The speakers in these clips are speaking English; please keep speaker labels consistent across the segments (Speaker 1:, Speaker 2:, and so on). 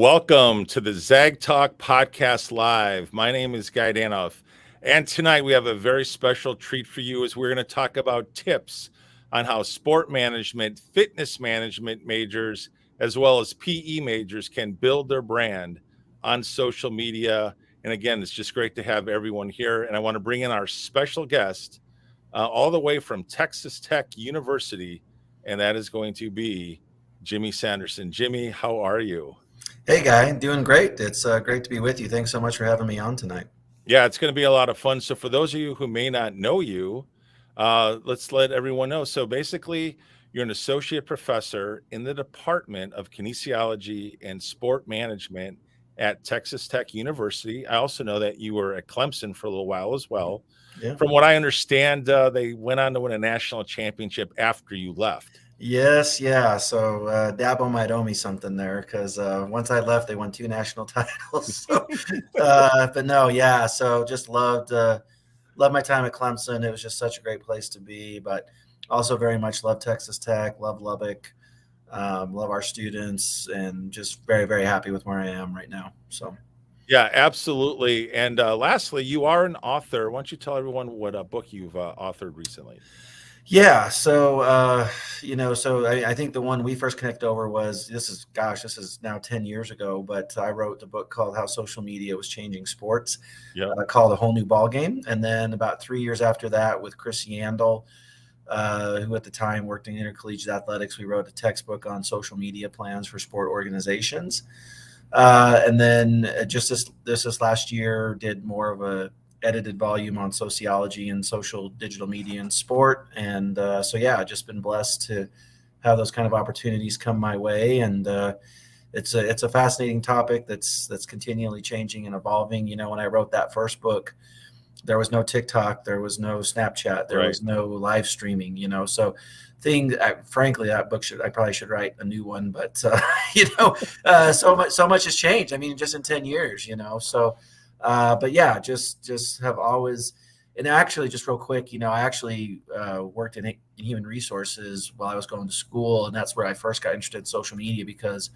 Speaker 1: Welcome to the ZAGTalk podcast live. My name is Guy Danhoff, and tonight we have a very special treat for you as we're going to talk about tips on how sport management, fitness management majors, as well as PE majors can build their brand on social media. And again, it's just great to have everyone here. And I want to bring in our special guest all the way from Texas Tech University, and that is going to be Jimmy Sanderson. Jimmy, how are you?
Speaker 2: Hey, Guy, doing great. It's great to be with you. Thanks so much for having me on tonight.
Speaker 1: Yeah, it's going to be a lot of fun. So, for those of you who may not know you, let's let everyone know. So, basically, you're an associate professor in the Department of Kinesiology and Sport Management at Texas Tech University. I also know that you were at Clemson for a little while as well.
Speaker 2: Yeah.
Speaker 1: From what I understand, they went on to win a national championship after you left.
Speaker 2: Yes, yeah. So Dabo might owe me something there because once I left, they won 2 national titles. So, but no, yeah. So just loved my time at Clemson. It was just such a great place to be. But also very much love Texas Tech, love Lubbock, love our students, and just very, very happy with where I am right now. So.
Speaker 1: Yeah, absolutely. And lastly, you are an author. Why don't you tell everyone what book you've authored recently?
Speaker 2: Yeah, so I think the one we first connected over was this is now 10 years ago, but I wrote a book called How Social Media Was Changing Sports, called A Whole New Ball Game. And then about 3 years after that, with Chris Yandel, who at the time worked in intercollegiate athletics, we wrote a textbook on social media plans for sport organizations. And then just this last year, did more of a edited volume on sociology and social digital media and sport. And just been blessed to have those kind of opportunities come my way. And it's a fascinating topic that's continually changing and evolving. You know, when I wrote that first book, there was no TikTok, there was no Snapchat, there was no live streaming, so frankly, that book I probably should write a new one, but so much has changed. I mean, just in 10 years, so but yeah, just have always, and actually just real quick, I actually worked in human resources while I was going to school. And that's where I first got interested in social media, because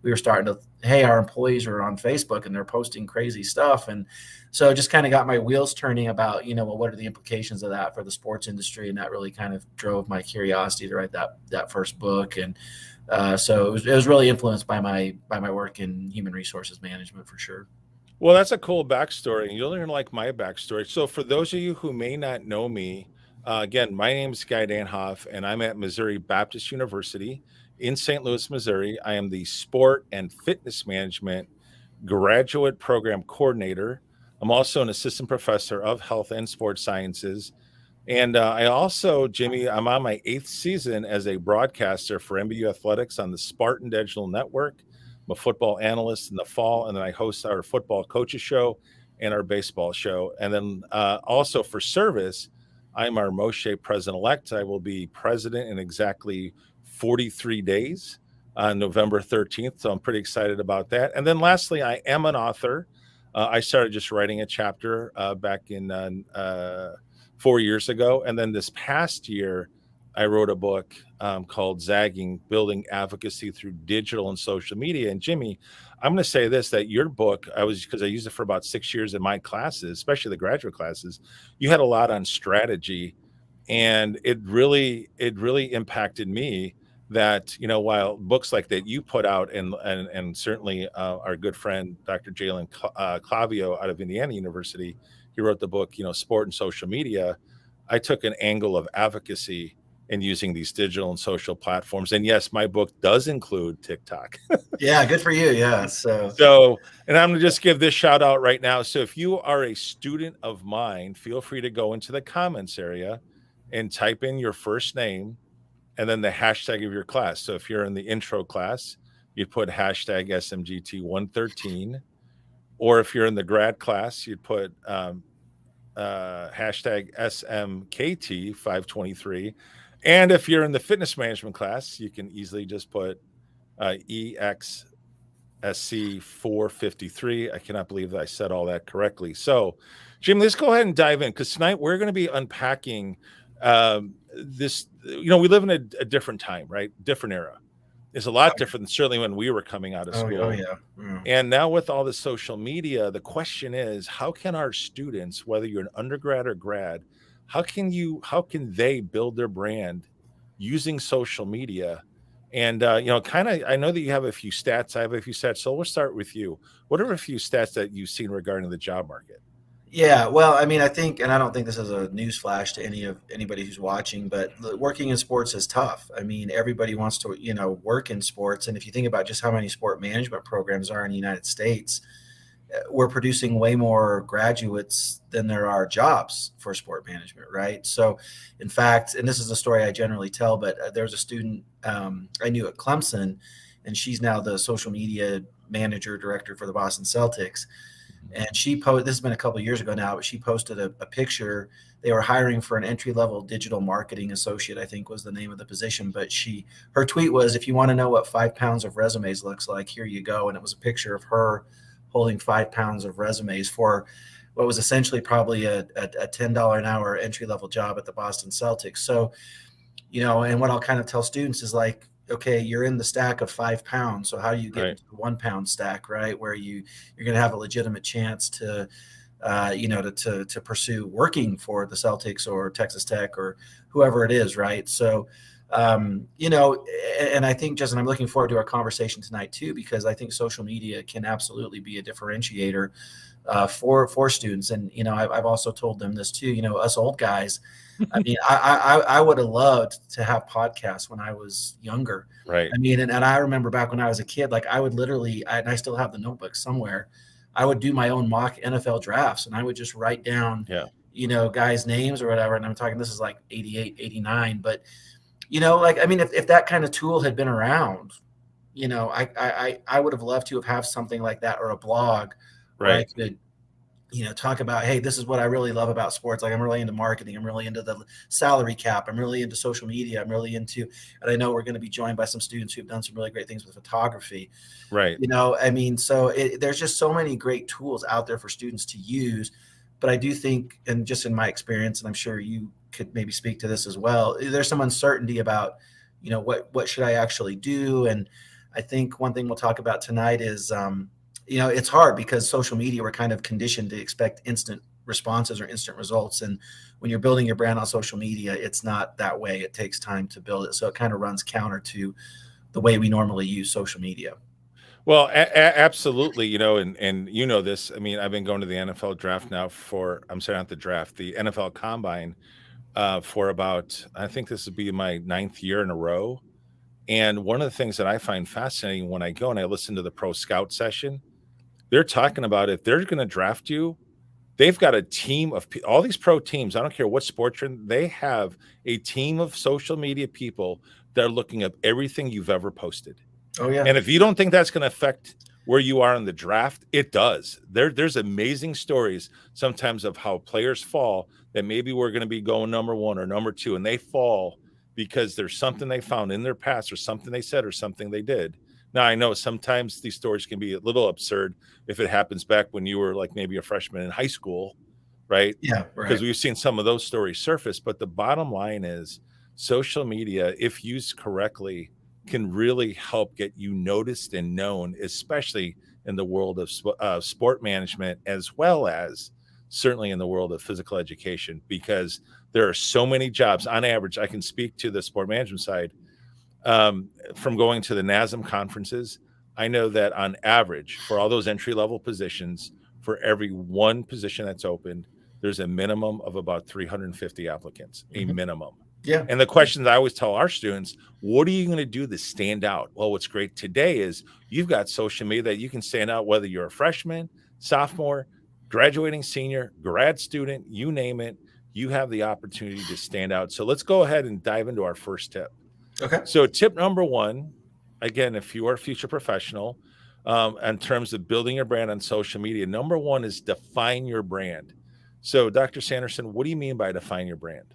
Speaker 2: we were starting to, hey, our employees are on Facebook and they're posting crazy stuff. And so it just kind of got my wheels turning about, what are the implications of that for the sports industry? And that really kind of drove my curiosity to write that first book. And so it was really influenced by my work in human resources management, for sure.
Speaker 1: Well, that's a cool backstory. You'll learn like my backstory. So, for those of you who may not know me, again, my name is Guy Danhoff, and I'm at Missouri Baptist University in St. Louis, Missouri. I am the Sport and Fitness Management Graduate Program Coordinator. I'm also an assistant professor of health and sports sciences. And I also, Jimmy, I'm on my 8th season as a broadcaster for MBU Athletics on the Spartan Digital Network. I'm a football analyst in the fall, and then I host our football coaches show and our baseball show. And then also for service, I'm our Moshe president-elect. I will be president in exactly 43 days on November 13th. So I'm pretty excited about that. And then lastly, I am an author. I started just writing a chapter back in 4 years ago. And then this past year, I wrote a book called Zagging, Building Advocacy Through Digital and Social Media. And Jimmy, I'm going to say this, that your book, because I used it for about 6 years in my classes, especially the graduate classes, you had a lot on strategy. And it really impacted me that, while books like that you put out, and certainly our good friend, Dr. Jalen Clavio out of Indiana University, he wrote the book, Sport and Social Media. I took an angle of advocacy and using these digital and social platforms. And yes, my book does include TikTok.
Speaker 2: Yeah, good for you. Yeah.
Speaker 1: So, and I'm going to just give this shout out right now. So if you are a student of mine, feel free to go into the comments area and type in your first name and then the hashtag of your class. So if you're in the intro class, you'd put hashtag SMGT113. Or if you're in the grad class, you'd put hashtag SMKT523. And if you're in the fitness management class, you can easily just put EXSC453. I cannot believe that I said all that correctly. So, Jim, let's go ahead and dive in, because tonight we're going to be unpacking this. We live in a different time, right? Different era. is a lot different than certainly when we were coming out of
Speaker 2: Oh
Speaker 1: school.
Speaker 2: yeah. Mm.
Speaker 1: And now with all the social media, the question is, how can our students, whether you're an undergrad or grad, how can they build their brand using social media? And kind of, I know that you have a few stats. I have a few stats. So we'll start with you. What are a few stats that you've seen regarding the job market?
Speaker 2: Yeah, well, I mean, I think, and I don't think this is a news flash to anybody who's watching, but working in sports is tough. I mean, everybody wants to, work in sports, and if you think about just how many sport management programs are in the United States, we're producing way more graduates than there are jobs for sport management, right? So, in fact, and this is a story I generally tell, but there's a student I knew at Clemson, and she's now the social media manager director for the Boston Celtics. And she posted, this has been a couple of years ago now, but she posted a picture. They were hiring for an entry-level digital marketing associate, I think was the name of the position. But her tweet was, if you want to know what 5 pounds of resumes looks like, here you go. And it was a picture of her holding 5 pounds of resumes for what was essentially probably a $10 an hour entry-level job at the Boston Celtics. So, and what I'll kind of tell students is like, okay, you're in the stack of 5 pounds. So how do you get into the 1 pound stack, right? Where you're going to have a legitimate chance to, to pursue working for the Celtics or Texas Tech or whoever it is, right? So, and I think, Justin, I'm looking forward to our conversation tonight too, because I think social media can absolutely be a differentiator for students. And, I've also told them this too, us old guys, I mean, I would have loved to have podcasts when I was younger.
Speaker 1: Right.
Speaker 2: I mean, and I remember back when I was a kid, like I would literally, and I still have the notebook somewhere, I would do my own mock NFL drafts and I would just write down, guys' names or whatever. And I'm talking, this is like 88, 89. But, like, I mean, if that kind of tool had been around, I would have loved to have something like that or a blog where I could, talk about, hey, this is what I really love about sports. Like I'm really into marketing. I'm really into the salary cap. I'm really into social media. I'm really into, and I know we're going to be joined by some students who've done some really great things with photography.
Speaker 1: Right.
Speaker 2: I mean, so there's just so many great tools out there for students to use. But I do think, and just in my experience, and I'm sure you could maybe speak to this as well, there's some uncertainty about, what should I actually do? And I think one thing we'll talk about tonight is, it's hard because social media, we're kind of conditioned to expect instant responses or instant results. And when you're building your brand on social media, it's not that way. It takes time to build it. So it kind of runs counter to the way we normally use social media.
Speaker 1: Well, absolutely. And this. I mean, I've been going to the NFL draft now I'm sorry, not the draft, the NFL Combine for about, I think this would be my 9th year in a row. And one of the things that I find fascinating when I go and I listen to the pro scout session, they're talking about if they're going to draft you, they've got a team of all these pro teams. I don't care what sport you're in, they have a team of social media people that are looking up everything you've ever posted.
Speaker 2: Oh, yeah.
Speaker 1: And if you don't think that's going to affect where you are in the draft, it does. There's amazing stories sometimes of how players fall that maybe we're going to be going number 1 or number 2, and they fall because there's something they found in their past or something they said or something they did. Now, I know sometimes these stories can be a little absurd if it happens back when you were like maybe a freshman in high school, right?
Speaker 2: Yeah, right.
Speaker 1: Because we've seen some of those stories surface. But the bottom line is social media, if used correctly, can really help get you noticed and known, especially in the world of sport management, as well as certainly in the world of physical education, because there are so many jobs. On average, I can speak to the sport management side. From going to the NASM conferences, I know that on average, for all those entry-level positions, for every one position that's opened, there's a minimum of about 350 applicants, a minimum.
Speaker 2: Yeah.
Speaker 1: And the questions I always tell our students, what are you going to do to stand out? Well, what's great today is you've got social media that you can stand out, whether you're a freshman, sophomore, graduating senior, grad student, you name it, you have the opportunity to stand out. So let's go ahead and dive into our first tip.
Speaker 2: Okay.
Speaker 1: So tip number 1, again, if you are a future professional, in terms of building your brand on social media, number 1 is define your brand. So Dr. Sanderson, what do you mean by define your brand?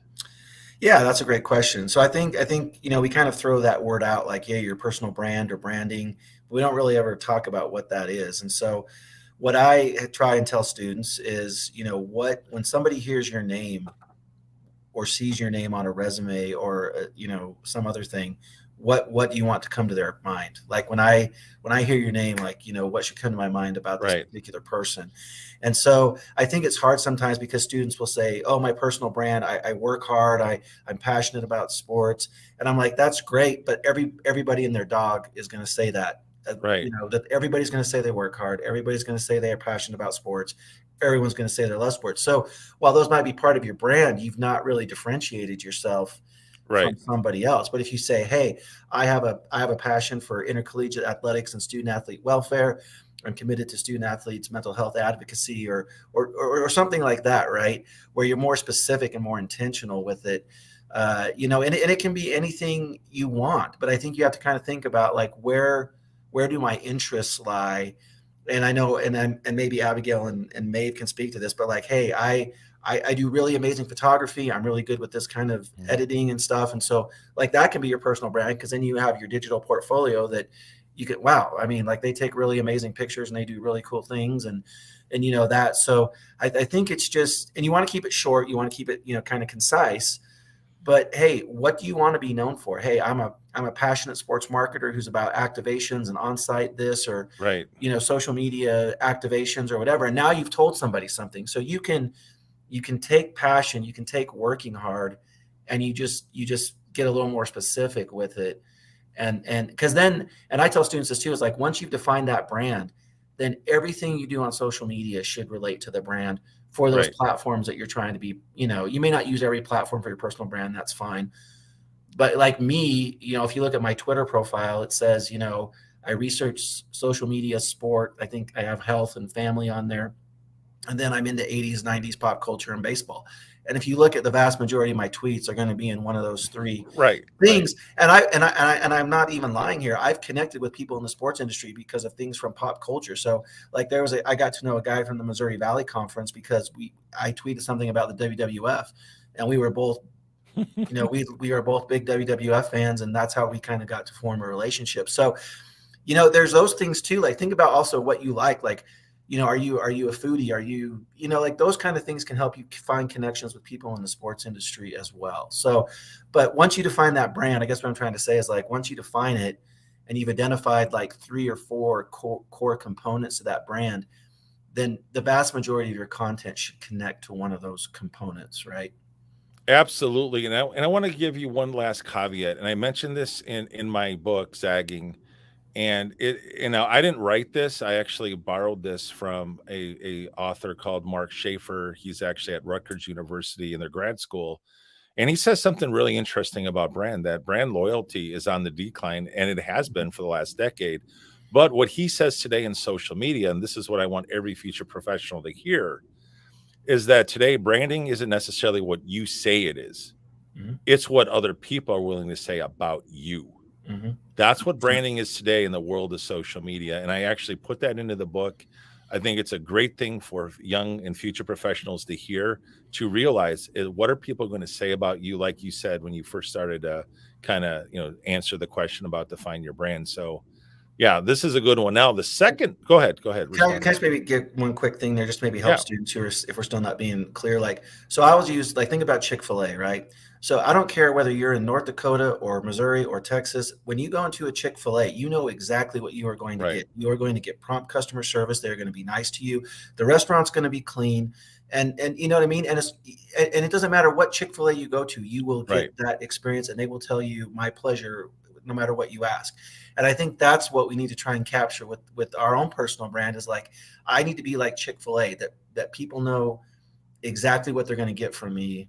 Speaker 2: Yeah, that's a great question. So I think, we kind of throw that word out like, yeah, your personal brand or branding. We don't really ever talk about what that is. And so what I try and tell students is, when somebody hears your name, or sees your name on a resume or some other thing, what do you want to come to their mind? Like when I hear your name, like what should come to my mind about this
Speaker 1: Right.
Speaker 2: particular person? And so I think it's hard sometimes because students will say, oh, my personal brand, I work hard, I'm passionate about sports. And I'm like, that's great, but everybody and their dog is going to say that.
Speaker 1: Right.
Speaker 2: That everybody's going to say they work hard, everybody's going to say they are passionate about sports, everyone's going to say they love sports. So while those might be part of your brand, you've not really differentiated yourself
Speaker 1: Right.
Speaker 2: from somebody else. But if you say, hey, I have a passion for intercollegiate athletics and student athlete welfare, I'm committed to student athletes mental health advocacy, or something like that, right, where you're more specific and more intentional with it. And it can be anything you want, but I think you have to kind of think about like where do my interests lie. And I know, and maybe Abigail and Maeve can speak to this, but like, hey, I do really amazing photography. I'm really good with this kind of editing and stuff. And so like that can be your personal brand, because then you have your digital portfolio that you could, wow. I mean, like they take really amazing pictures and they do really cool things and that. So I think it's just, and you want to keep it short. You want to keep it, kind of concise. But hey, what do you want to be known for? Hey, I'm a passionate sports marketer who's about activations and on-site this, or
Speaker 1: Right.
Speaker 2: social media activations or whatever. And now you've told somebody something. So you can take passion, you can take working hard, and you just get a little more specific with it. And because then, and I tell students this too, is like once you've defined that brand, then everything you do on social media should relate to the brand for those
Speaker 1: Right.
Speaker 2: platforms that you're trying to be. You may not use every platform for your personal brand, that's fine. But like me, if you look at my Twitter profile, it says, I research social media, sport. I think I have health and family on there. And then I'm into 80s, 90s pop culture and baseball. And if you look at the vast majority of my tweets are going to be in one of those three
Speaker 1: Right. Right.
Speaker 2: things. And I'm not even lying here. I've connected with people in the sports industry because of things from pop culture. So like I got to know a guy from the Missouri Valley Conference because I tweeted something about the WWF, and we were both we are both big WWF fans, and that's how we kind of got to form a relationship. So, there's those things too. Like think about also what you like. Like, are you a foodie? Are you, like those kind of things can help you find connections with people in the sports industry as well. So, but once you define that brand, I guess what I'm trying to say is like, once you define it and you've identified like 3 or 4 core components to that brand, then the vast majority of your content should connect to one of those components, right?
Speaker 1: Absolutely. And I want to give you one last caveat. And I mentioned this in my book, Zagging. And I didn't write this. I actually borrowed this from a author called Mark Schaefer. He's actually at Rutgers University in their grad school. And he says something really interesting about that brand loyalty is on the decline, and it has been for the last decade. But what he says today in social media, and this is what I want every future professional to hear, is that today branding isn't necessarily what you say it is.
Speaker 2: Mm-hmm.
Speaker 1: It's what other people are willing to say about you.
Speaker 2: Mm-hmm.
Speaker 1: That's what branding is today in the world of social media. And I actually put that into the book. I think it's a great thing for young and future professionals to hear, to realize what are people going to say about you, like you said when you first started to kind of answer the question about define your brand. So yeah, this is a good one. Now the second, go ahead
Speaker 2: Can I
Speaker 1: respond.
Speaker 2: just maybe get one quick thing there, just maybe help
Speaker 1: Yeah.
Speaker 2: students who are, if we're still not being clear. Like, so I always use, like, think about Chick-fil-A, right? So I don't care whether you're in North Dakota or Missouri or Texas. When you go into a Chick-fil-A, you know exactly what you are going to
Speaker 1: Right.
Speaker 2: get. You are going to get prompt customer service. They're going to be nice to you. The restaurant's going to be clean. And you know what I mean? And it doesn't matter what Chick-fil-A you go to, you will get that experience, and they will tell you my pleasure no matter what you ask. And I think that's what we need to try and capture with our own personal brand, is like, I need to be like Chick-fil-A, that people know exactly what they're going to get from me,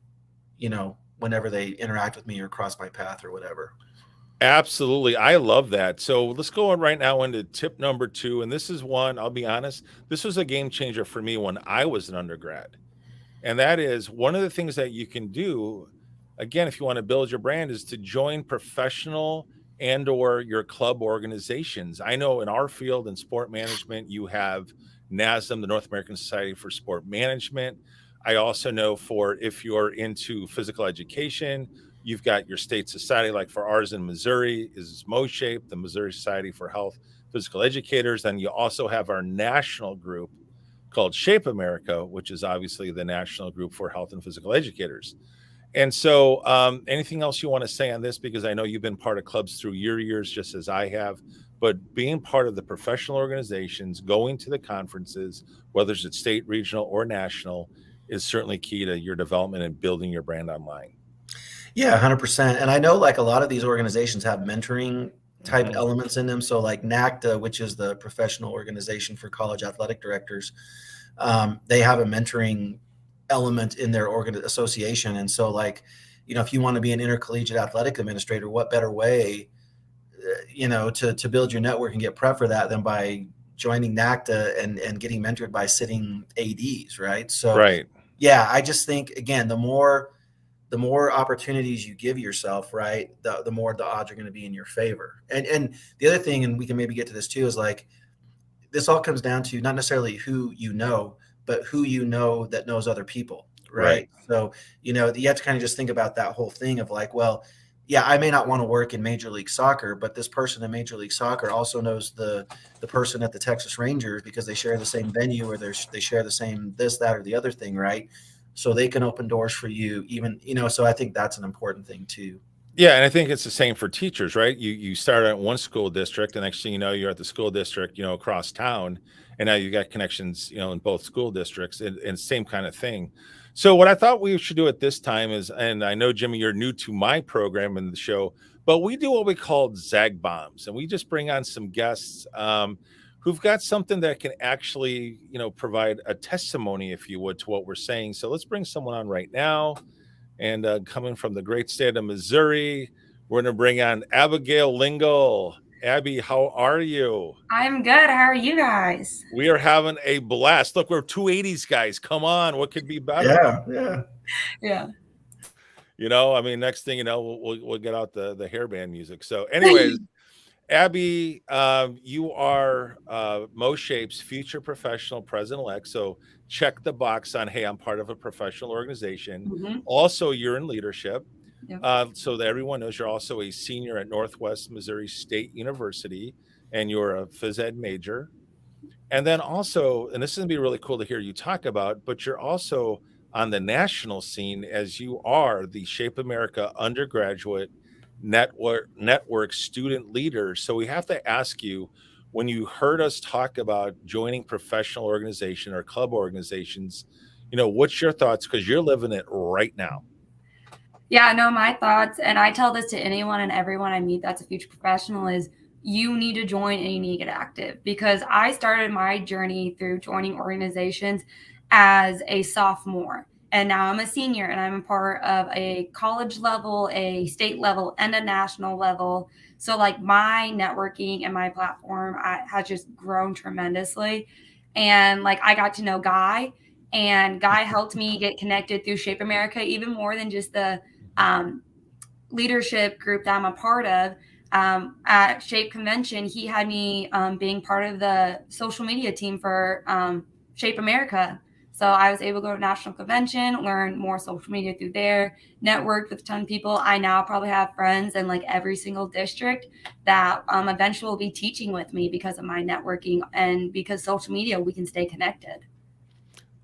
Speaker 2: whenever they interact with me or cross my path or whatever.
Speaker 1: Absolutely. I love that. So let's go on right now into tip number 2. And this is one, I'll be honest, this was a game changer for me when I was an undergrad. And that is one of the things that you can do, again, if you want to build your brand, is to join professional and or your club organizations. I know in our field in sport management, you have NASM, the North American Society for Sport Management. I also know for if you're into physical education, you've got your state society, like for ours in Missouri is MoShape, the Missouri Society for Health Physical Educators. Then you also have our national group called Shape America, which is obviously the national group for health and physical educators. And so, anything else you want to say on this? Because I know you've been part of clubs through your years, just as I have. But being part of the professional organizations, going to the conferences, whether it's at state, regional, or national, is certainly key to your development and building your brand online.
Speaker 2: Yeah, 100%. And I know like a lot of these organizations have mentoring type
Speaker 1: Hmm.
Speaker 2: elements in them. So like NACDA, which is the professional organization for college athletic directors, they have a mentoring element in their association. And so like, if you want to be an intercollegiate athletic administrator, what better way, to build your network and get prep for that than by joining NACDA and getting mentored by sitting ADs, right? So
Speaker 1: Right.
Speaker 2: yeah, I just think again, the more opportunities you give yourself, right, the more the odds are going to be in your favor. And the other thing, and we can maybe get to this too, is like this all comes down to not necessarily who you know, but who you know that knows other people,
Speaker 1: Right.
Speaker 2: right? So you have to kind of just think about that whole thing of like, well, yeah, I may not want to work in Major League Soccer, but this person in Major League Soccer also knows the person at the Texas Rangers because they share the same venue or they share the same this, that, or the other thing, right? So they can open doors for you, even so I think that's an important thing too.
Speaker 1: Yeah, and I think it's the same for teachers, right? You start at one school district, the next thing you know, you're at the school district, across town, and now you got connections, in both school districts, and same kind of thing. So what I thought we should do at this time is, and I know Jimmy, you're new to my program and the show, but we do what we call Zag Bombs, and we just bring on some guests who've got something that can actually, provide a testimony, if you would, to what we're saying. So let's bring someone on right now. And coming from the great state of Missouri, we're going to bring on Abigail Lingle. Abby, how are you?
Speaker 3: I'm good. How are you guys?
Speaker 1: We are having a blast. Look, we're two 80s guys. Come on. What could be better?
Speaker 2: Yeah, yeah.
Speaker 3: Yeah.
Speaker 1: I mean, next thing you know, we'll get out the hairband music. So, anyways, Abby, you are Mo Shape's future professional president-elect. So check the box on, hey, I'm part of a professional organization.
Speaker 3: Mm-hmm.
Speaker 1: Also, you're in leadership.
Speaker 3: Yep.
Speaker 1: So that everyone knows you're also a senior at Northwest Missouri State University, and you're a phys ed major. And then also, and this is going to be really cool to hear you talk about, but you're also on the national scene as you are the Shape America undergraduate network student leader. So we have to ask you, when you heard us talk about joining professional organization or club organizations, what's your thoughts? Because you're living it right now.
Speaker 3: Yeah, no, my thoughts, and I tell this to anyone and everyone I meet that's a future professional, is you need to join and you need to get active, because I started my journey through joining organizations as a sophomore. And now I'm a senior and I'm a part of a college level, a state level, and a national level. So like my networking and my platform has just grown tremendously. And like I got to know Guy, and Guy helped me get connected through Shape America, even more than just the leadership group that I'm a part of. At Shape Convention, he had me being part of the social media team for Shape America. So I was able to go to national convention, learn more social media through there, networked with a ton of people. I now probably have friends in like every single district that eventually will be teaching with me because of my networking, and because social media, we can stay connected.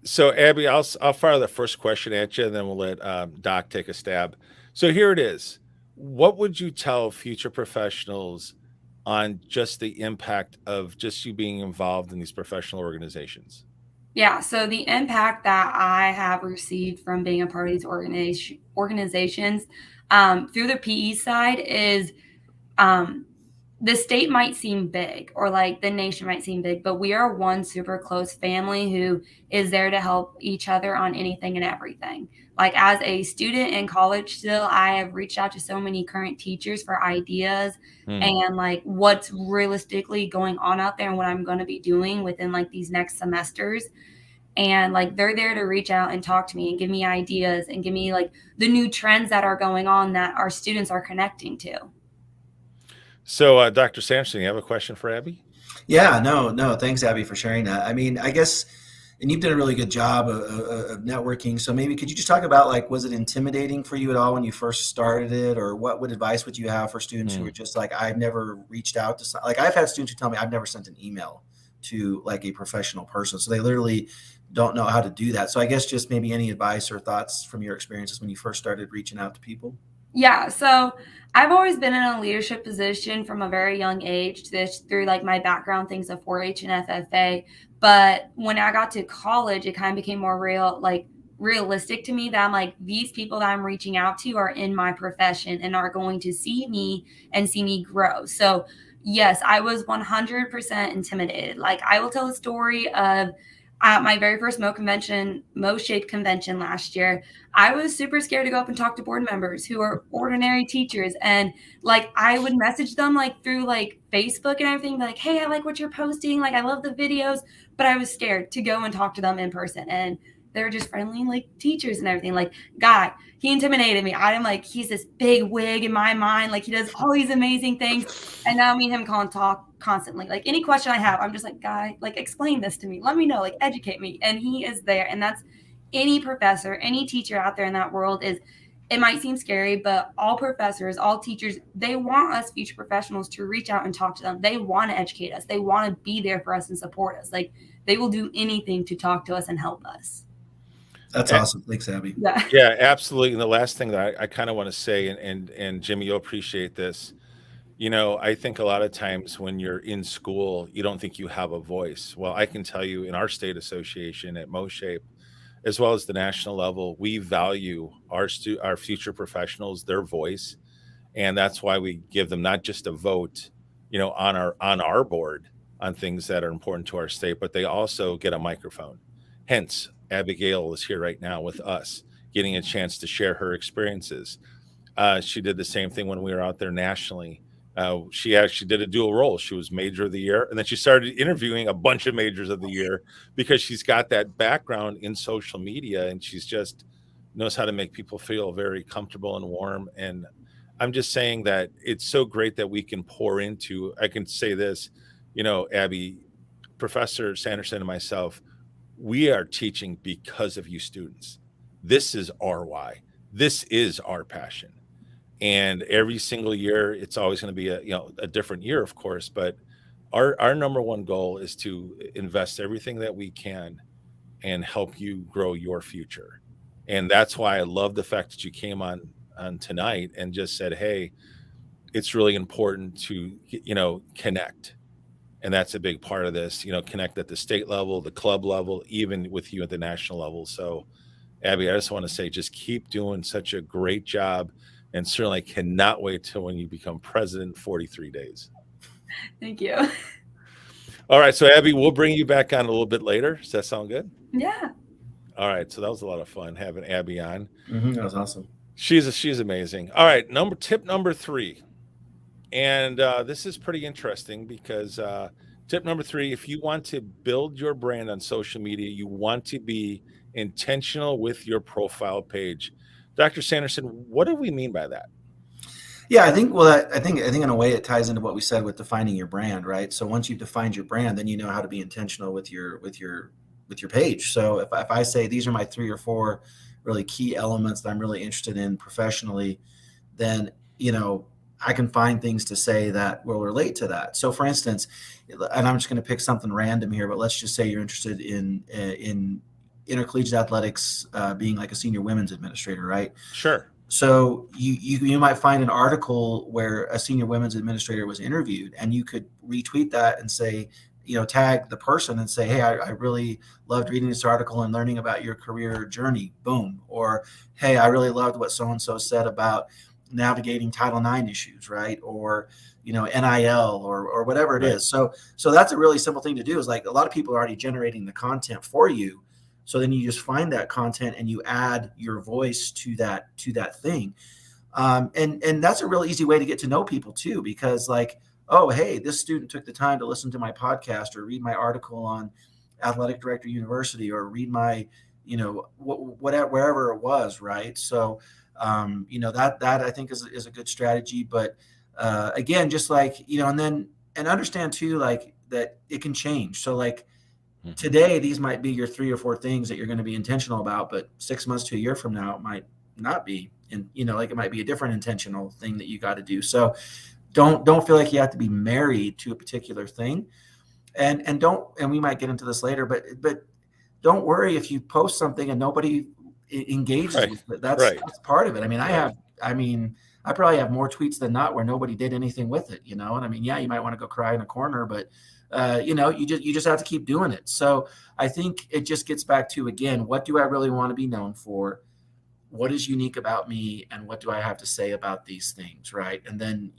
Speaker 1: So Abby, I'll fire the first question at you, and then we'll let Doc take a stab. So here it is. What would you tell future professionals on just the impact of just you being involved in these professional organizations?
Speaker 3: Yeah, so the impact that I have received from being a part of these organizations through the PE side is the state might seem big, or like the nation might seem big, but we are one super close family who is there to help each other on anything and everything. Like as a student in college still, I have reached out to so many current teachers for ideas and like what's realistically going on out there and what I'm going to be doing within like these next semesters. And like they're there to reach out and talk to me and give me ideas and give me like the new trends that are going on that our students are connecting to.
Speaker 1: So, Dr. Sanderson, you have a question for Abby?
Speaker 2: Yeah, no. Thanks, Abby, for sharing that. I mean, I guess, and you've done a really good job of networking. So maybe could you just talk about like, was it intimidating for you at all when you first started it, or what advice would you have for students who are just like, I've never reached out to, like I've had students who tell me I've never sent an email to like a professional person. So they literally don't know how to do that. So I guess just maybe any advice or thoughts from your experiences when you first started reaching out to people?
Speaker 3: Yeah, so I've always been in a leadership position from a very young age through like my background things of 4-H and FFA. But when I got to college, it kind of became more realistic to me that I'm like, these people that I'm reaching out to are in my profession and are going to see me and see me grow. So yes, I was 100% intimidated. Like I will tell a story of at my very first Mo Shape convention last year. I was super scared to go up and talk to board members who are ordinary teachers. And like, I would message them like through like Facebook and everything, like, hey, I like what you're posting. Like, I love the videos, but I was scared to go and talk to them in person. And they're just friendly, like teachers and everything. Like, guy, he intimidated me. I'm like, he's this big wig in my mind. Like, he does all these amazing things. And now me and him can't talk constantly. Like, any question I have, I'm just like, guy, like, explain this to me. Let me know, like, educate me. And he is there. And that's any professor, any teacher out there in that world is, it might seem scary, but all professors, all teachers, they want us future professionals to reach out and talk to them. They want to educate us. They want to be there for us and support us. Like, they will do anything to talk to us and help us.
Speaker 2: That's awesome. Thanks, Abby.
Speaker 1: Yeah, absolutely. And the last thing that I kind of want to say, and Jimmy, you'll appreciate this. I think a lot of times when you're in school, you don't think you have a voice. Well, I can tell you in our state association at MoShape, as well as the national level, we value our future professionals, their voice. And that's why we give them not just a vote, on our board on things that are important to our state, but they also get a microphone. Hence, Abigail is here right now with us, getting a chance to share her experiences. She did the same thing when we were out there nationally. She actually did a dual role. She was Major of the Year, and then she started interviewing a bunch of Majors of the Year because she's got that background in social media, and she's just knows how to make people feel very comfortable and warm. And I'm just saying that it's so great that we can pour into. I can say this, Abby, Professor Sanderson, and myself, we are teaching because of you students. This is our why. This is our passion. And every single year, it's always going to be a different year, of course. But our number one goal is to invest everything that we can and help you grow your future. And that's why I love the fact that you came on tonight and just said, hey, it's really important to connect. And that's a big part of this, connect at the state level, the club level, even with you at the national level. So, Abby, I just want to say, just keep doing such a great job. And certainly cannot wait till when you become president in 43 days.
Speaker 3: Thank you.
Speaker 1: All right. So, Abby, we'll bring you back on a little bit later. Does that sound good?
Speaker 3: Yeah.
Speaker 1: All right. So that was a lot of fun having Abby on.
Speaker 2: That was awesome.
Speaker 1: She's amazing. All right. Tip number 3. And this is pretty interesting because tip number 3, if you want to build your brand on social media, you want to be intentional with your profile page. Dr. Sanderson, what do we mean by that?
Speaker 2: Yeah, I think in a way it ties into what we said with defining your brand, right? So once you've defined your brand, then you know how to be intentional with your page. So if I say these are my 3 or 4 really key elements that I'm really interested in professionally, then I can find things to say that will relate to that. So for instance, and I'm just going to pick something random here, but let's just say you're interested in intercollegiate athletics, being like a senior women's administrator, right?
Speaker 1: Sure.
Speaker 2: So you might find an article where a senior women's administrator was interviewed, and you could retweet that and say, tag the person and say, hey, I really loved reading this article and learning about your career journey. Boom. Or, hey, I really loved what so-and-so said about navigating Title IX issues, right? Or, NIL or whatever it is. So that's a really simple thing to do, is like a lot of people are already generating the content for you. So then you just find that content and you add your voice to that thing. And that's a really easy way to get to know people too, because like, oh, hey, this student took the time to listen to my podcast or read my article on Athletic Director University or read my, whatever, wherever it was. Right. So, that I think is a good strategy. But again, just like, and understand too, like that it can change. So like, today, these might be your 3 or 4 things that you're going to be intentional about, but 6 months to a year from now, it might not be. And, it might be a different intentional thing that you got to do. So don't feel like you have to be married to a particular thing. And we might get into this later, but don't worry if you post something and nobody engages with it. That's part of it. I mean, I probably have more tweets than not where nobody did anything with it, And I mean, yeah, you might want to go cry in a corner, but you just have to keep doing it. So I think it just gets back to, again, what do I really want to be known for? What is unique about me, and what do I have to say about these things, right? And then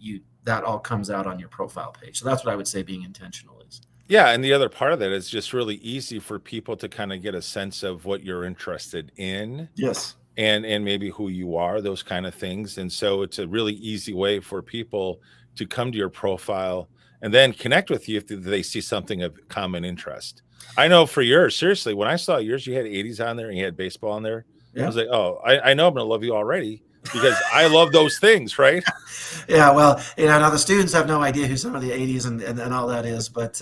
Speaker 2: that all comes out on your profile page. So that's what I would say being intentional is.
Speaker 1: Yeah, and the other part of that is just really easy for people to kind of get a sense of what you're interested in.
Speaker 2: Yes.
Speaker 1: And maybe who you are, those kind of things. And so it's a really easy way for people to come to your profile and then connect with you if they see something of common interest. I know for yours, seriously, when I saw yours, you had 80s on there and you had baseball on there. Yeah. I was like, oh, I know I'm going to love you already because I love those things, right?
Speaker 2: Yeah, well, now the students have no idea who some of the 80s and all that is, but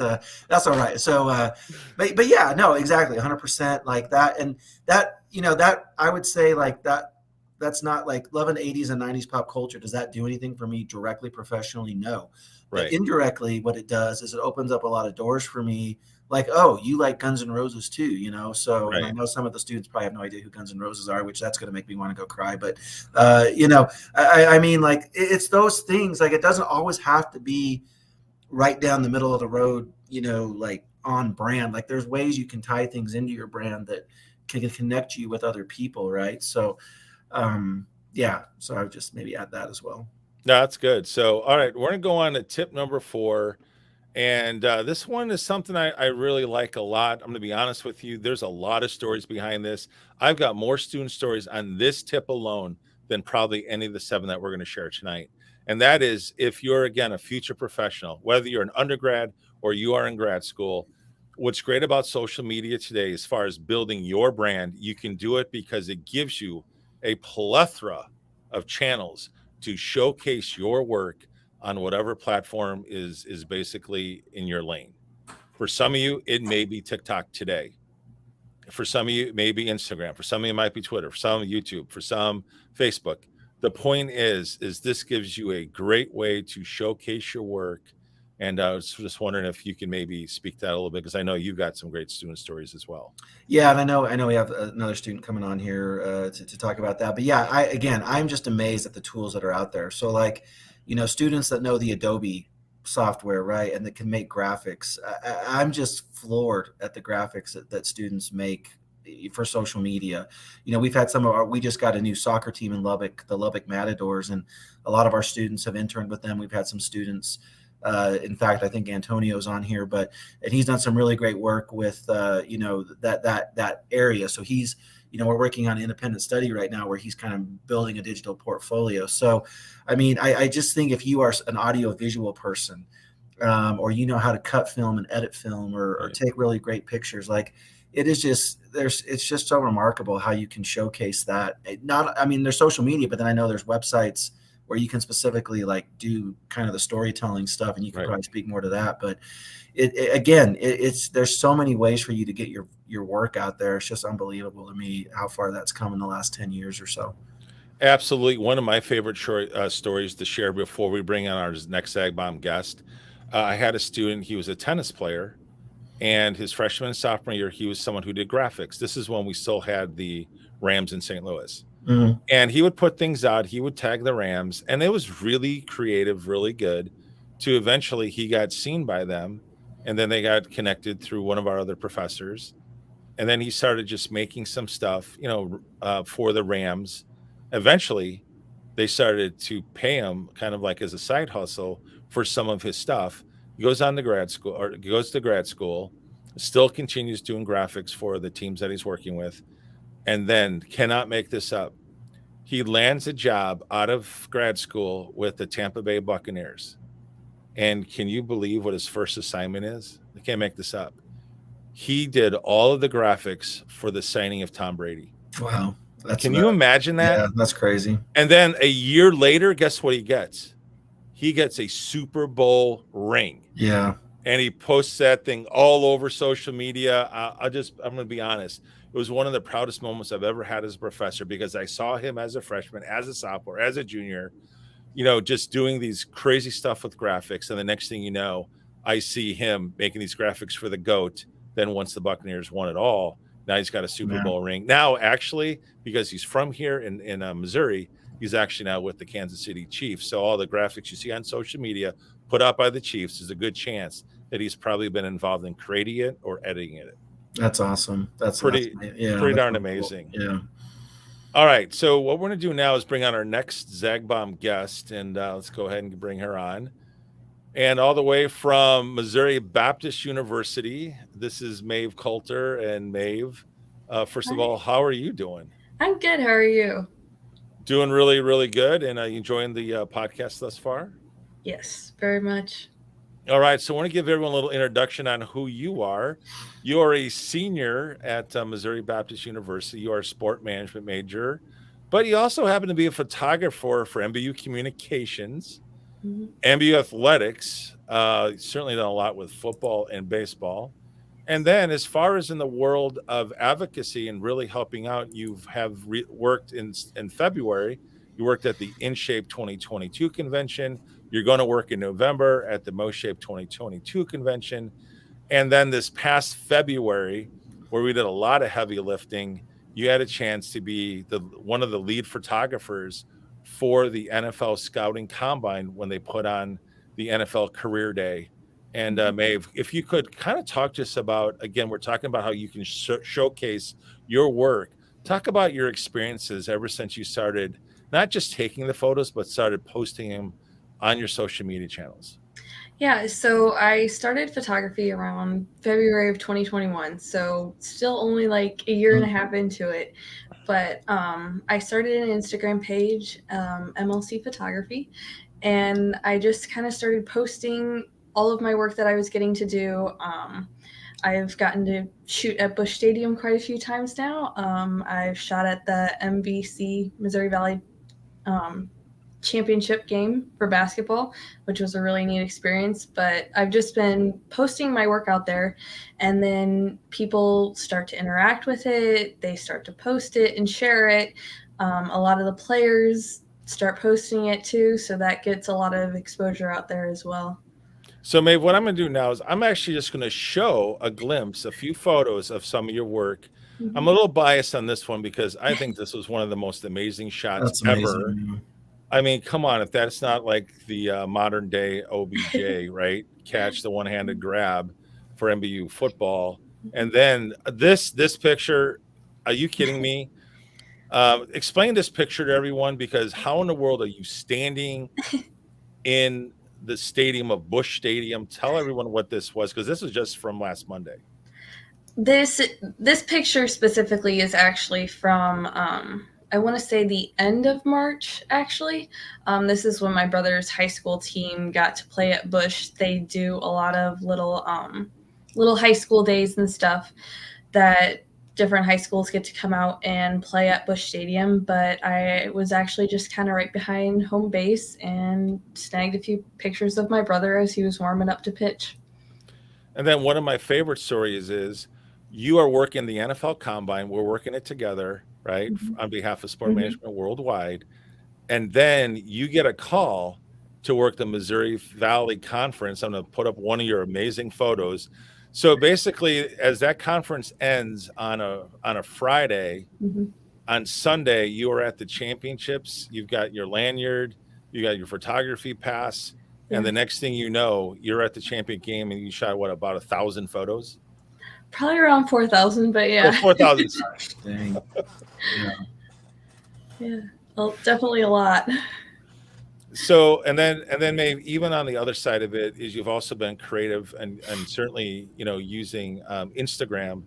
Speaker 2: that's all right. So, but yeah, no, exactly, 100% like that. And that, that I would say like that's not like loving 80s and 90s pop culture. Does that do anything for me directly, professionally? No. Right. But indirectly, what it does is it opens up a lot of doors for me. Like, oh, you like Guns N' Roses too, So right. And I know some of the students probably have no idea who Guns N' Roses are, which that's going to make me want to go cry. But, I mean, like, it's those things. Like, it doesn't always have to be right down the middle of the road, like on brand. Like, there's ways you can tie things into your brand that can connect you with other people, right? So, yeah. So I would just maybe add that as well.
Speaker 1: No, that's good. So, all right, we're going to go on to tip number 4. And this one is something I really like a lot. I'm going to be honest with you. There's a lot of stories behind this. I've got more student stories on this tip alone than probably any of the 7 that we're going to share tonight. And that is, if you're, again, a future professional, whether you're an undergrad or you are in grad school, what's great about social media today, as far as building your brand, you can do it because it gives you a plethora of channels to showcase your work on whatever platform is basically in your lane. For some of you, it may be TikTok today. For some of you, it may be Instagram. For some of you, it might be Twitter. For some, YouTube. For some, Facebook. The point is this gives you a great way to showcase your work. And I was just wondering if you can maybe speak to that a little bit, because I know you've got some great student stories as well.
Speaker 2: Yeah, and I know we have another student coming on here to talk about that. But yeah, I'm just amazed at the tools that are out there. So like, students that know the Adobe software, right, and that can make graphics. I'm just floored at the graphics that students make for social media. We've had we just got a new soccer team in Lubbock, the Lubbock Matadors, and a lot of our students have interned with them. We've had some students. In fact, I think Antonio's on here, and he's done some really great work with, that area. So he's, we're working on an independent study right now where he's kind of building a digital portfolio. So, I mean, I just think if you are an audio visual person, or how to cut film and edit film or take really great pictures, like it's just so remarkable how you can showcase that. There's social media, but then I know there's websites where you can specifically like do kind of the storytelling stuff, and you can probably speak more to that. But there's so many ways for you to get your work out there. It's just unbelievable to me how far that's come in the last 10 years or so.
Speaker 1: Absolutely. One of my favorite stories to share before we bring on our next ZAGBomb guest. I had a student, he was a tennis player, and his freshman and sophomore year, he was someone who did graphics. This is when we still had the Rams in St. Louis. Mm-hmm. And he would put things out. He would tag the Rams, and it was really creative, really good. To eventually, he got seen by them, and then they got connected through one of our other professors. And then he started just making some stuff, for the Rams. Eventually, they started to pay him kind of like as a side hustle for some of his stuff. He goes to grad school, still continues doing graphics for the teams that he's working with. And then, cannot make this up, he lands a job out of grad school with the Tampa Bay Buccaneers. And can you believe what his first assignment is? I can't make this up. He did all of the graphics for the signing of Tom Brady.
Speaker 2: Wow.
Speaker 1: Can you imagine that?
Speaker 2: Yeah, that's crazy.
Speaker 1: And then a year later, guess what he gets? He gets a Super Bowl ring.
Speaker 2: Yeah.
Speaker 1: And he posts that thing all over social media. I'm going to be honest. It was one of the proudest moments I've ever had as a professor, because I saw him as a freshman, as a sophomore, as a junior, just doing these crazy stuff with graphics. And the next thing you know, I see him making these graphics for the GOAT. Then once the Buccaneers won it all, Now he's got a Super Bowl ring. Now, actually, because he's from here in Missouri, he's actually now with the Kansas City Chiefs. So all the graphics you see on social media put out by the Chiefs is a good chance that he's probably been involved in creating it or editing it.
Speaker 2: That's awesome. That's
Speaker 1: pretty darn amazing.
Speaker 2: Cool. Yeah.
Speaker 1: All right. So what we're going to do now is bring on our next ZAGBomb guest, and let's go ahead and bring her on. And all the way from Missouri Baptist University, this is Maeve Coulter. And Maeve, first of all, how are you doing?
Speaker 4: I'm good. How are you?
Speaker 1: Doing really, really good. And are you enjoying the podcast thus far?
Speaker 4: Yes, very much.
Speaker 1: All right. So I want to give everyone a little introduction on who you are. You are a senior at Missouri Baptist University. You are a sport management major, but you also happen to be a photographer for MBU Communications. Mm-hmm. MBU Athletics, certainly done a lot with football and baseball. And then as far as in the world of advocacy and really helping out, you have worked in February. You worked at the InShape 2022 convention. You're going to work in November at the MoShape 2022 convention. And then this past February, where we did a lot of heavy lifting, you had a chance to be one of the lead photographers for the NFL Scouting Combine when they put on the NFL Career Day. And Maeve, if you could kind of talk to us about, again, we're talking about how you can showcase your work. Talk about your experiences ever since you started, not just taking the photos, but started posting them on your social media channels.
Speaker 4: Yeah, so I started photography around February of 2021, so still only like a year and a half into it. But I started an Instagram page, MLC Photography, and I just kind of started posting all of my work that I was getting to do. I've gotten to shoot at Busch Stadium quite a few times now. I've shot at the MVC, Missouri Valley championship game for basketball, which was a really neat experience. But I've just been posting my work out there, and then people start to interact with it. They start to post it and share it. A lot of the players start posting it too, so that gets a lot of exposure out there as well.
Speaker 1: So Maeve, what I'm going to do now is I'm actually just going to show a few photos of some of your work. Mm-hmm. I'm a little biased on this one because I think this was one of the most amazing shots ever. I mean, come on, if that's not like the modern day OBJ, right? Catch the one-handed grab for MBU football. And then this picture, are you kidding me? Explain this picture to everyone, because how in the world are you standing in the stadium of Busch Stadium? Tell everyone what this was, because this is just from last Monday.
Speaker 4: This picture specifically is actually from I want to say the end of March, actually. This is when my brother's high school team got to play at Busch. They do a lot of little high school days and stuff that different high schools get to come out and play at Busch Stadium. But I was actually just kind of right behind home base and snagged a few pictures of my brother as he was warming up to pitch.
Speaker 1: And then one of my favorite stories is you are working the NFL Combine. We're working it together, right, on behalf of Sport Management Worldwide. And then you get a call to work the Missouri Valley Conference. I'm going to put up one of your amazing photos. So basically, as that conference ends on a Friday, on Sunday, you are at the championships. You've got your lanyard, you got your photography pass, and the next thing you know, you're at the champion game and you shot, about 1,000 photos?
Speaker 4: Probably around 4,000, but yeah.
Speaker 1: 4,000.
Speaker 2: Dang.
Speaker 4: Yeah. Well, definitely a lot.
Speaker 1: So, and then maybe even on the other side of it is you've also been creative and certainly, using Instagram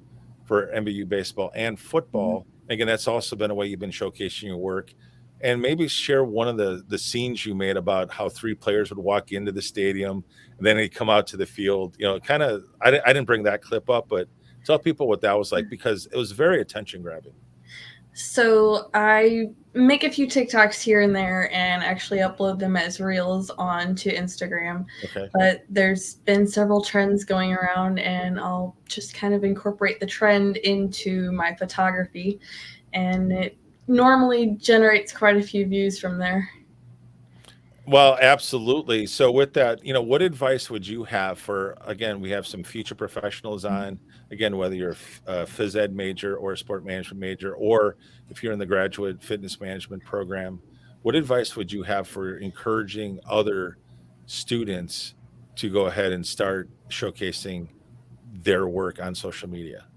Speaker 1: for MBU baseball and football. Again, that's also been a way you've been showcasing your work. And maybe share one of the scenes you made about how 3 players would walk into the stadium and then they come out to the field. Kind of, I didn't bring that clip up, but tell people what that was like, because it was very attention grabbing.
Speaker 4: So I make a few TikToks here and there and actually upload them as reels onto Instagram.
Speaker 1: Okay.
Speaker 4: But there's been several trends going around, and I'll just kind of incorporate the trend into my photography, and it normally generates quite a few views from there.
Speaker 1: Well, absolutely. So with that, what advice would you have for, again, we have some future professionals on, again, whether you're a phys ed major or a sport management major, or if you're in the graduate fitness management program, what advice would you have for encouraging other students to go ahead and start showcasing their work on social media?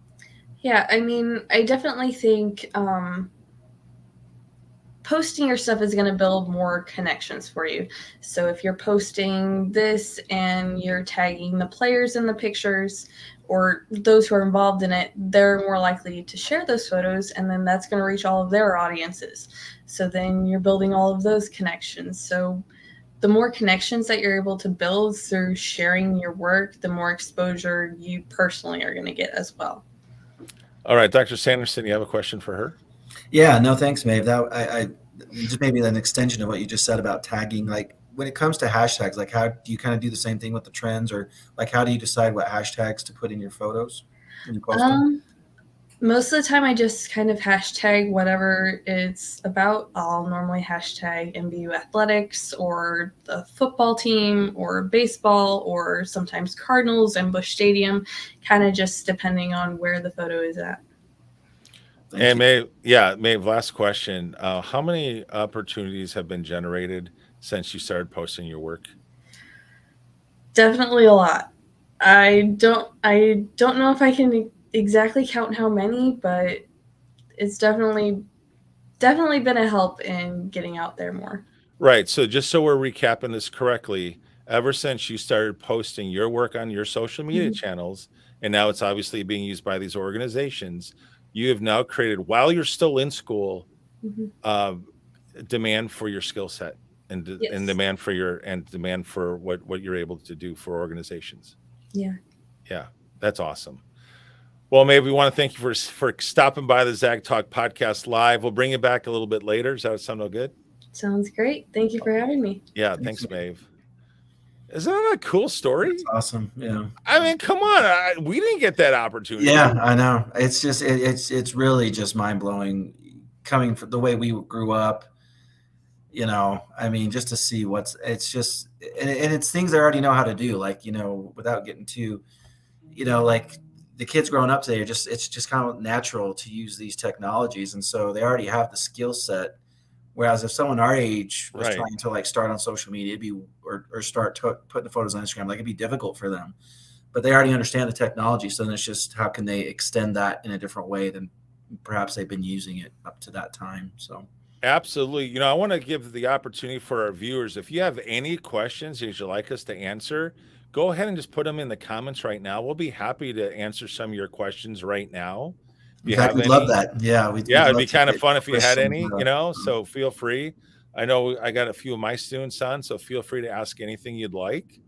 Speaker 4: Yeah, I mean, I definitely think posting your stuff is going to build more connections for you. So if you're posting this and you're tagging the players in the pictures or those who are involved in it, they're more likely to share those photos, and then that's going to reach all of their audiences. So then you're building all of those connections. So the more connections that you're able to build through sharing your work, the more exposure you personally are going to get as well.
Speaker 1: All right, Dr. Sanderson, you have a question for her?
Speaker 2: Yeah, no, thanks, Maeve. That I just maybe an extension of what you just said about tagging. Like when it comes to hashtags, like how do you kind of do the same thing with the trends, or like how do you decide what hashtags to put in your photos when you post them?
Speaker 4: Most of the time I just kind of hashtag whatever it's about. I'll normally hashtag MBU athletics or the football team or baseball or sometimes Cardinals and Busch Stadium, kind of just depending on where the photo is at.
Speaker 1: And Maeve, last question. How many opportunities have been generated since you started posting your work?
Speaker 4: Definitely a lot. I don't know if I can exactly count how many, but it's definitely been a help in getting out there more.
Speaker 1: Right. So just so we're recapping this correctly, ever since you started posting your work on your social media channels, and now it's obviously being used by these organizations, you have now created, while you're still in school, demand for your skill set and demand for what you're able to do for organizations. Yeah, that's awesome. Well, maybe we want to thank you for stopping by the ZAGTalk podcast live. We'll bring you back a little bit later. Does that sound good?
Speaker 4: Sounds great. Thank you for having me.
Speaker 1: Yeah, thanks, Maeve. Isn't that a cool story?
Speaker 2: That's awesome. Yeah.
Speaker 1: I mean, come on. We didn't get that opportunity.
Speaker 2: Yeah, I know. It's just it's really just mind blowing coming from the way we grew up. I mean, just to see it's just and it's things I already know how to do. Like without getting too, like the kids growing up today it's just kind of natural to use these technologies, and so they already have the skill set. Whereas if someone our age was trying to start on social media, it'd be or start putting the photos on Instagram, it'd be difficult for them. But they already understand the technology, so then it's just how can they extend that in a different way than perhaps they've been using it up to that time. So
Speaker 1: absolutely. I want to give the opportunity for our viewers. If you have any questions that you'd like us to answer, go ahead and just put them in the comments right now. We'll be happy to answer some of your questions right now.
Speaker 2: In fact, we'd love that. Yeah,
Speaker 1: it'd be kind of fun if you had any, so feel free. I know I got a few of my students on, so feel free to ask anything you'd like,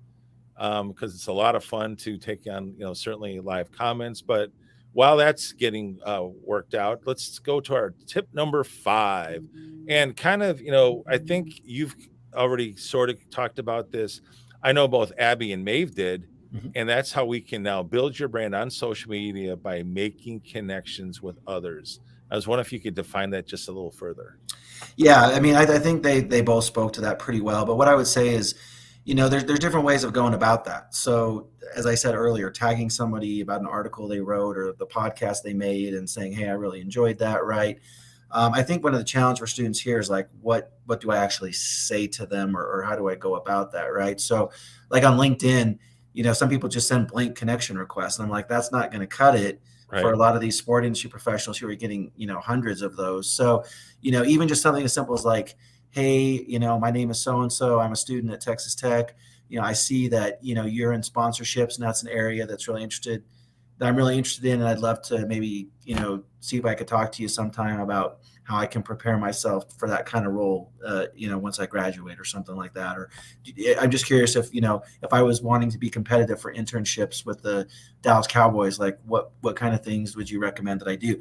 Speaker 1: because it's a lot of fun to take on, certainly live comments. But while that's getting worked out, let's go to our tip number 5. And kind of, I think you've already sort of talked about this. I know both Abby and Maeve did. And that's how we can now build your brand on social media, by making connections with others. I was wondering if you could define that just a little further.
Speaker 2: Yeah, I mean, I think they both spoke to that pretty well. But what I would say is, there's different ways of going about that. So as I said earlier, tagging somebody about an article they wrote or the podcast they made and saying, hey, I really enjoyed that, right? I think one of the challenges for students here is like, what do I actually say to them, or how do I go about that, right? So like on LinkedIn, some people just send blank connection requests. And I'm like, that's not going to cut it for a lot of these sport industry professionals who are getting, hundreds of those. So, even just something as simple as like, hey, my name is so-and-so, I'm a student at Texas Tech. I see that, you're in sponsorships, and that's an area that I'm really interested in. And I'd love to maybe, see if I could talk to you sometime about how I can prepare myself for that kind of role, once I graduate or something like that. Or I'm just curious if I was wanting to be competitive for internships with the Dallas Cowboys, like what kind of things would you recommend that I do?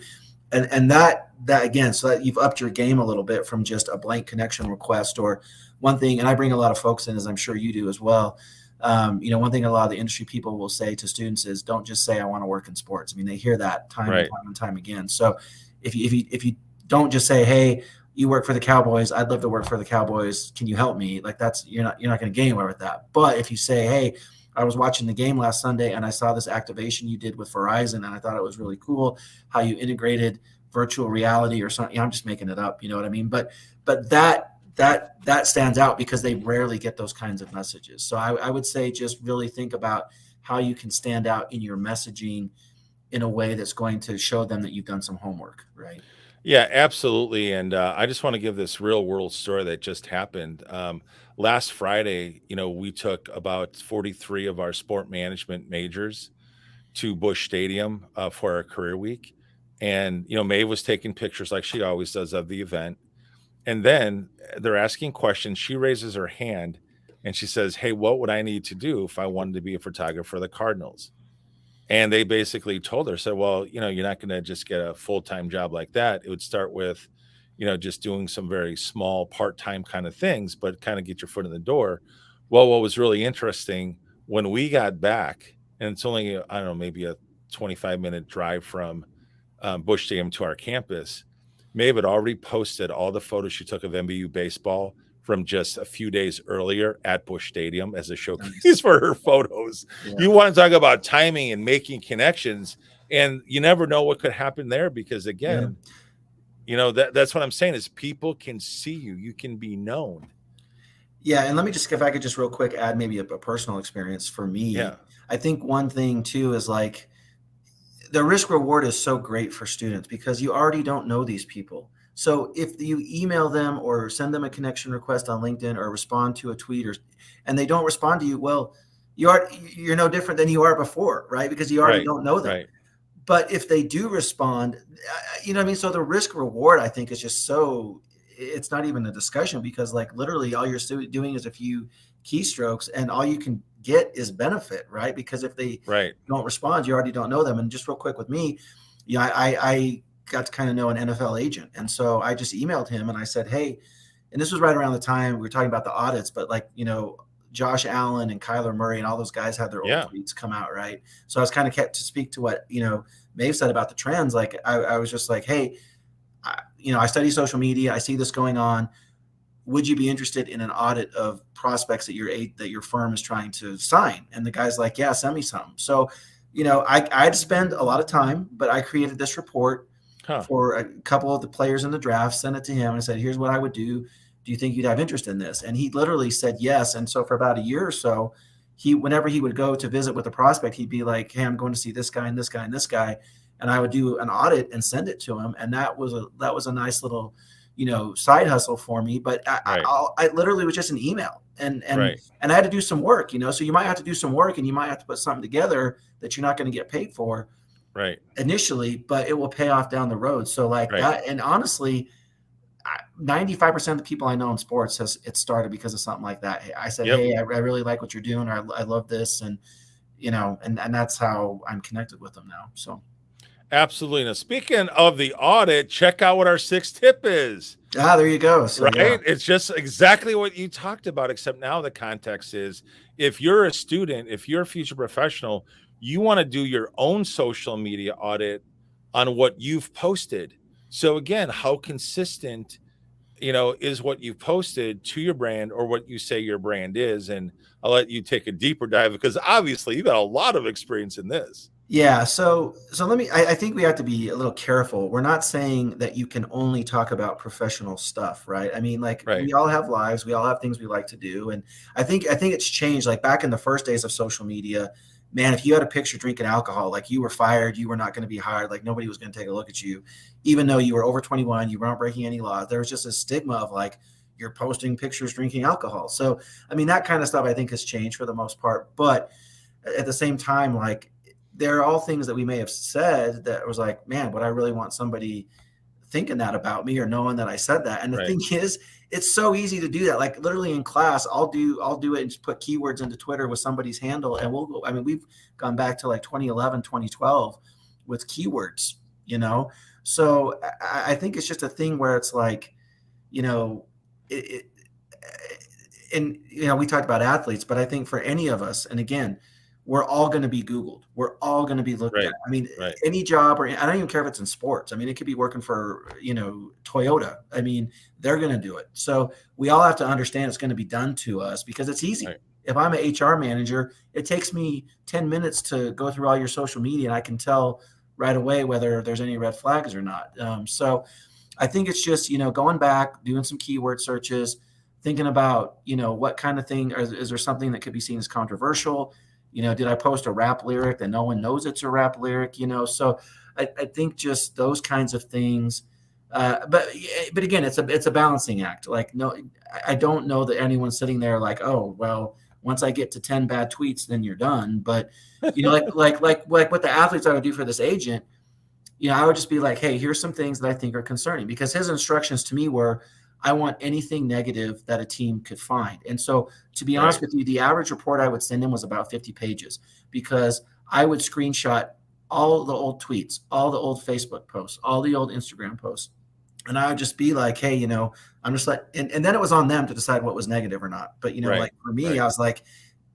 Speaker 2: And that again, so that you've upped your game a little bit from just a blank connection request. Or one thing, and I bring a lot of folks in, as I'm sure you do as well. One thing a lot of the industry people will say to students is, don't just say I want to work in sports. I mean, they hear that time and time again. So if you don't just say, hey, you work for the Cowboys. I'd love to work for the Cowboys. Can you help me? Like you're not going to get anywhere with that. But if you say, hey, I was watching the game last Sunday and I saw this activation you did with Verizon and I thought it was really cool how you integrated virtual reality or something. I'm just making it up. You know what I mean? But that stands out because they rarely get those kinds of messages. So I would say just really think about how you can stand out in your messaging in a way that's going to show them that you've done some homework, right?
Speaker 1: Yeah, absolutely. And I just want to give this real world story that just happened. Last Friday, we took about 43 of our sport management majors to Busch Stadium for our career week. And, Maeve was taking pictures like she always does of the event. And then they're asking questions. She raises her hand and she says, hey, what would I need to do if I wanted to be a photographer for the Cardinals? And they basically told her, said, well, you're not going to just get a full-time job like that. It would start with, just doing some very small part-time kind of things, but kind of get your foot in the door. Well, what was really interesting when we got back, and it's only, I don't know, maybe a 25-minute drive from Busch Stadium to our campus, Maeve had already posted all the photos she took of MBU baseball from just a few days earlier at Busch Stadium as a showcase for her photos. Yeah. You want to talk about timing and making connections, and you never know what could happen there because, again, that's what I'm saying is people can see you. You can be known.
Speaker 2: Yeah, and let me just, if I could just real quick add maybe a personal experience for me. Yeah. I think one thing, too, is like the risk reward is so great for students because you already don't know these people. So if you email them or send them a connection request on LinkedIn or respond to a tweet and they don't respond to you, well, you're no different than you are before, right? Because you already don't know them. Right. But if they do respond, you know what I mean? So the risk reward, I think, is just so, it's not even a discussion because like literally all you're doing is a few keystrokes and all you can get is benefit, right? Because if they don't respond, you already don't know them. And just real quick with me, I got to kind of know an NFL agent. And so I just emailed him and I said, hey, and this was right around the time we were talking about the audits, but like, Josh Allen and Kyler Murray and all those guys had their old tweets come out, right? So I was kind of kept to speak to what, Maeve said about the trends. Like I was just like, hey, I study social media. I see this going on. Would you be interested in an audit of prospects that your firm is trying to sign? And the guy's like, yeah, send me some. So, I had to spend a lot of time, but I created this report for a couple of the players in the draft, sent it to him and I said, here's what I would do. Do you think you'd have interest in this? And he literally said yes. And so for about a year or so, whenever he would go to visit with a prospect, he'd be like, hey, I'm going to see this guy and this guy and this guy. And I would do an audit and send it to him. And that was a nice little, side hustle for me. But I literally was just an email and I had to do some work, so you might have to do some work and you might have to put something together that you're not going to get paid for initially, but it will pay off down the road. So like that. And honestly, 95% of the people I know in sports it started because of something like that. I said, hey, I really like what you're doing. Or I love this. And, and that's how I'm connected with them now. So.
Speaker 1: Absolutely. Now, speaking of the audit, check out what our 6th tip is.
Speaker 2: There you go. So,
Speaker 1: It's just exactly what you talked about, except now the context is if you're a student, if you're a future professional, you want to do your own social media audit on what you've posted. So again, how consistent, is what you've posted to your brand or what you say your brand is. And I'll let you take a deeper dive because obviously you got a lot of experience in this.
Speaker 2: Yeah. So I think we have to be a little careful. We're not saying that you can only talk about professional stuff, right? I mean, we all have lives. We all have things we like to do. And I think it's changed. Like back in the first days of social media, man, if you had a picture drinking alcohol, like you were fired, you were not going to be hired. Like nobody was going to take a look at you, even though you were over 21, you weren't breaking any laws. There was just a stigma of like, you're posting pictures drinking alcohol. So, I mean, that kind of stuff I think has changed for the most part. But at the same time, like, there are all things that we may have said that was like, man, would I really want somebody thinking that about me or knowing that I said that? And the thing is, it's so easy to do that. Like literally in class, I'll do it and just put keywords into Twitter with somebody's handle. And we've gone back to like 2011, 2012 with keywords, So I think it's just a thing where it's like, we talked about athletes, but I think for any of us, and again, we're all going to be Googled. We're all going to be looked
Speaker 1: Right.
Speaker 2: at. I mean,
Speaker 1: Right.
Speaker 2: any job, or I don't even care if it's in sports. I mean, it could be working for, Toyota. I mean, they're going to do it. So we all have to understand it's going to be done to us because it's easy.
Speaker 1: Right.
Speaker 2: If I'm an HR manager, it takes me 10 minutes to go through all your social media and I can tell right away whether there's any red flags or not. So I think it's just, going back, doing some keyword searches, thinking about, what kind of thing, is there something that could be seen as controversial? Did I post a rap lyric that no one knows it's a rap lyric? So I think just those kinds of things. But again, it's a balancing act. Like, no, I don't know that anyone's sitting there like, oh, well, once I get to 10 bad tweets, then you're done. But, like what the athletes I would do for this agent, I would just be like, hey, here's some things that I think are concerning, because his instructions to me were, I want anything negative that a team could find. And so, to be honest with you, the average report I would send him was about 50 pages, because I would screenshot all the old tweets, all the old Facebook posts, all the old Instagram posts. And I would just be like, hey, I'm just like, and then it was on them to decide what was negative or not. But, like for me, I was like,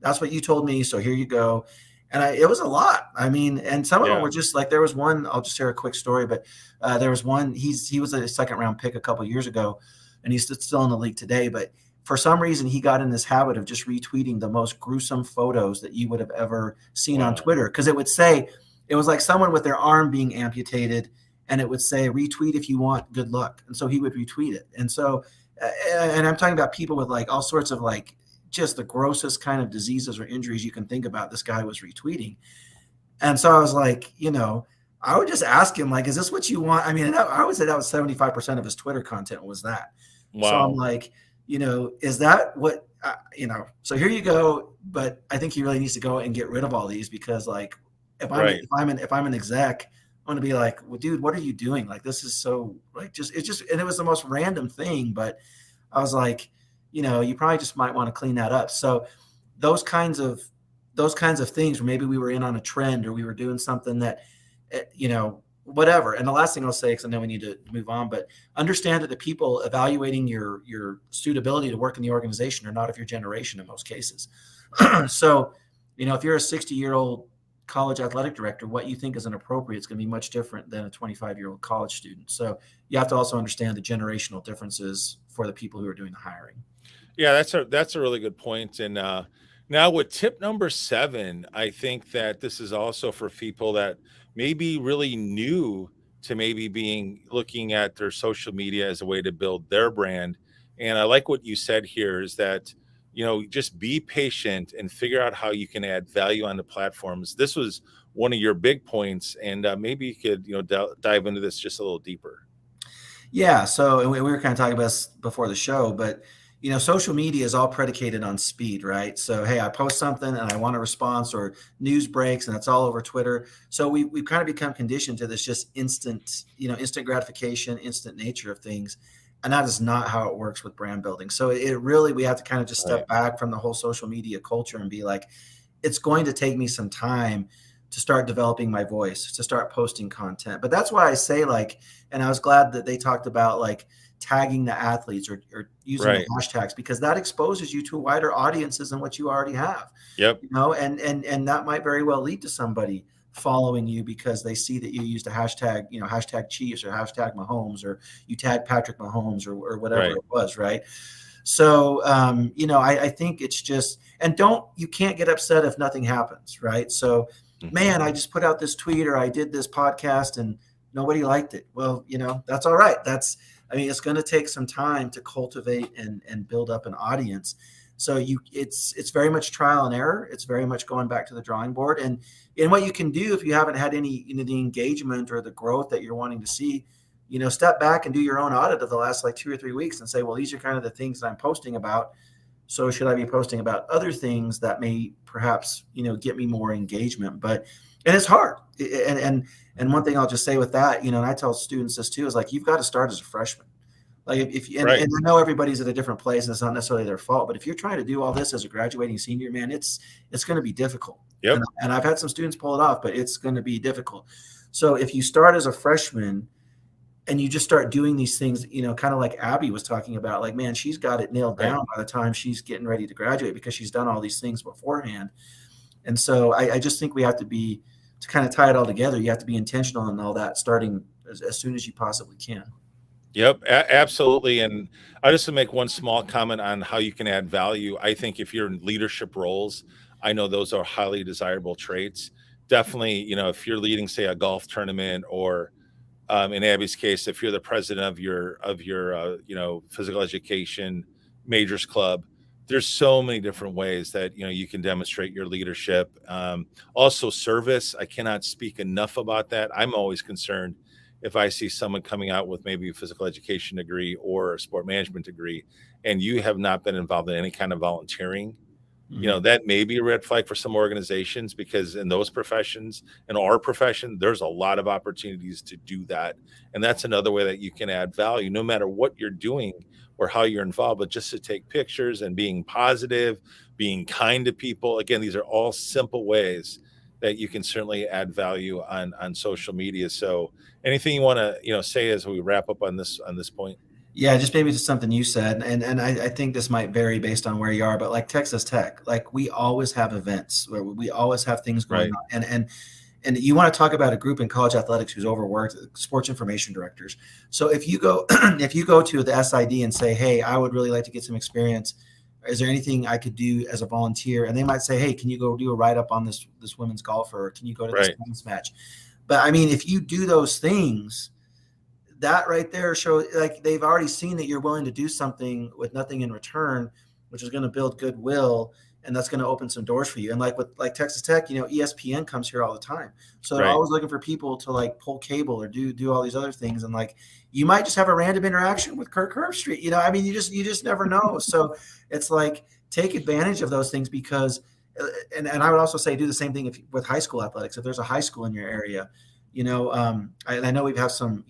Speaker 2: that's what you told me. So here you go. And it was a lot. I mean, and some of them were just like, there was one, I'll just share a quick story, but there was one, he was a second round pick a couple of years ago, and he's still in the league today. But for some reason, he got in this habit of just retweeting the most gruesome photos that you would have ever seen on Twitter. Because it was like someone with their arm being amputated, and it would say, retweet if you want, good luck. And so he would retweet it. And so, and I'm talking about people with like all sorts of like just the grossest kind of diseases or injuries you can think about. This guy was retweeting. And so I was like, I would just ask him, like, is this what you want? I mean, I would say that was 75% of his Twitter content was that. Wow. So I'm like, is that what, so here you go. But I think he really needs to go and get rid of all these, because like, if I'm an exec, I'm going to be like, well, dude, what are you doing? Like, this is so like, and it was the most random thing, but I was like, you probably just might want to clean that up. So those kinds of things where maybe we were in on a trend, or we were doing something that, whatever. And the last thing I'll say, because I know we need to move on, but understand that the people evaluating your suitability to work in the organization are not of your generation in most cases. So, if you're a 60-year-old college athletic director, what you think is inappropriate is going to be much different than a 25-year-old college student. So you have to also understand the generational differences for the people who are doing the hiring.
Speaker 1: Yeah, that's a really good point. And now with tip number 7, I think that this is also for people that may be really new to maybe looking at their social media as a way to build their brand. And I like what you said here is that, just be patient and figure out how you can add value on the platforms. This was one of your big points, and maybe you could, dive into this just a little deeper.
Speaker 2: Yeah. So, and we were kind of talking about this before the show, but social media is all predicated on speed, right? So, hey, I post something and I want a response, or news breaks, and it's all over Twitter. So we've kind of become conditioned to this just instant gratification, instant nature of things. And that is not how it works with brand building. So we have to kind of just step back from the whole social media culture and be like, it's going to take me some time to start developing my voice, to start posting content. But that's why I say, like, and I was glad that they talked about like tagging the athletes or using the hashtags, because that exposes you to wider audiences than what you already have.
Speaker 1: Yep.
Speaker 2: And that might very well lead to somebody following you because they see that you used a hashtag, hashtag Chiefs or hashtag Mahomes, or you tag Patrick Mahomes or whatever it was. Right. So, I think it's just, and you can't get upset if nothing happens. Right. So, man, I just put out this tweet, or I did this podcast and nobody liked it. Well, that's all right. It's going to take some time to cultivate and build up an audience. So it's very much trial and error. It's very much going back to the drawing board. And what you can do if you haven't had any, the engagement or the growth that you're wanting to see, step back and do your own audit of the last like 2 or 3 weeks and say, well, these are kind of the things that I'm posting about. So should I be posting about other things that may perhaps, get me more engagement? And it's hard. And one thing I'll just say with that, and I tell students this too, is like, you've got to start as a freshman. Like and I know everybody's at a different place and it's not necessarily their fault, but if you're trying to do all this as a graduating senior, man, it's going to be difficult.
Speaker 1: Yep.
Speaker 2: And I've had some students pull it off, but it's going to be difficult. So if you start as a freshman and you just start doing these things, kind of like Abby was talking about, like, man, she's got it nailed down by the time she's getting ready to graduate because she's done all these things beforehand. And so I just think we have to kind of tie it all together. You have to be intentional and all that starting as soon as you possibly can.
Speaker 1: Yep, absolutely. And I just to make one small comment on how you can add value. I think if you're in leadership roles, I know those are highly desirable traits. Definitely, if you're leading, say, a golf tournament, or in Abby's case, if you're the president of your physical education majors club, there's so many different ways that you can demonstrate your leadership. Also, service. I cannot speak enough about that. I'm always concerned if I see someone coming out with maybe a physical education degree or a sport management degree, and you have not been involved in any kind of volunteering. That may be a red flag for some organizations, because in those professions, in our profession, there's a lot of opportunities to do that. And that's another way that you can add value, no matter what you're doing or how you're involved, but just to take pictures and being positive, being kind to people. Again, these are all simple ways that you can certainly add value on social media. So anything you want to, say as we wrap up on this point?
Speaker 2: Yeah, just maybe just something you said, and I think this might vary based on where you are, but like Texas Tech, like we always have events where we always have things going on, and you want to talk about a group in college athletics who's overworked, sports information directors. So if you go to the SID and say, hey, I would really like to get some experience. Is there anything I could do as a volunteer? And they might say, hey, can you go do a write up on this women's golfer? Or can you go to this tennis match? But I mean, if you do those things, that right there shows like they've already seen that you're willing to do something with nothing in return, which is going to build goodwill, and that's going to open some doors for you. And like with Texas Tech, ESPN comes here all the time, so they're always looking for people to like pull cable or do all these other things. And like you might just have a random interaction with Kirk Herbstreit. I mean, you just never know. So it's like take advantage of those things, because and I would also say do the same thing with high school athletics. If there's a high school in your area, I know we have some,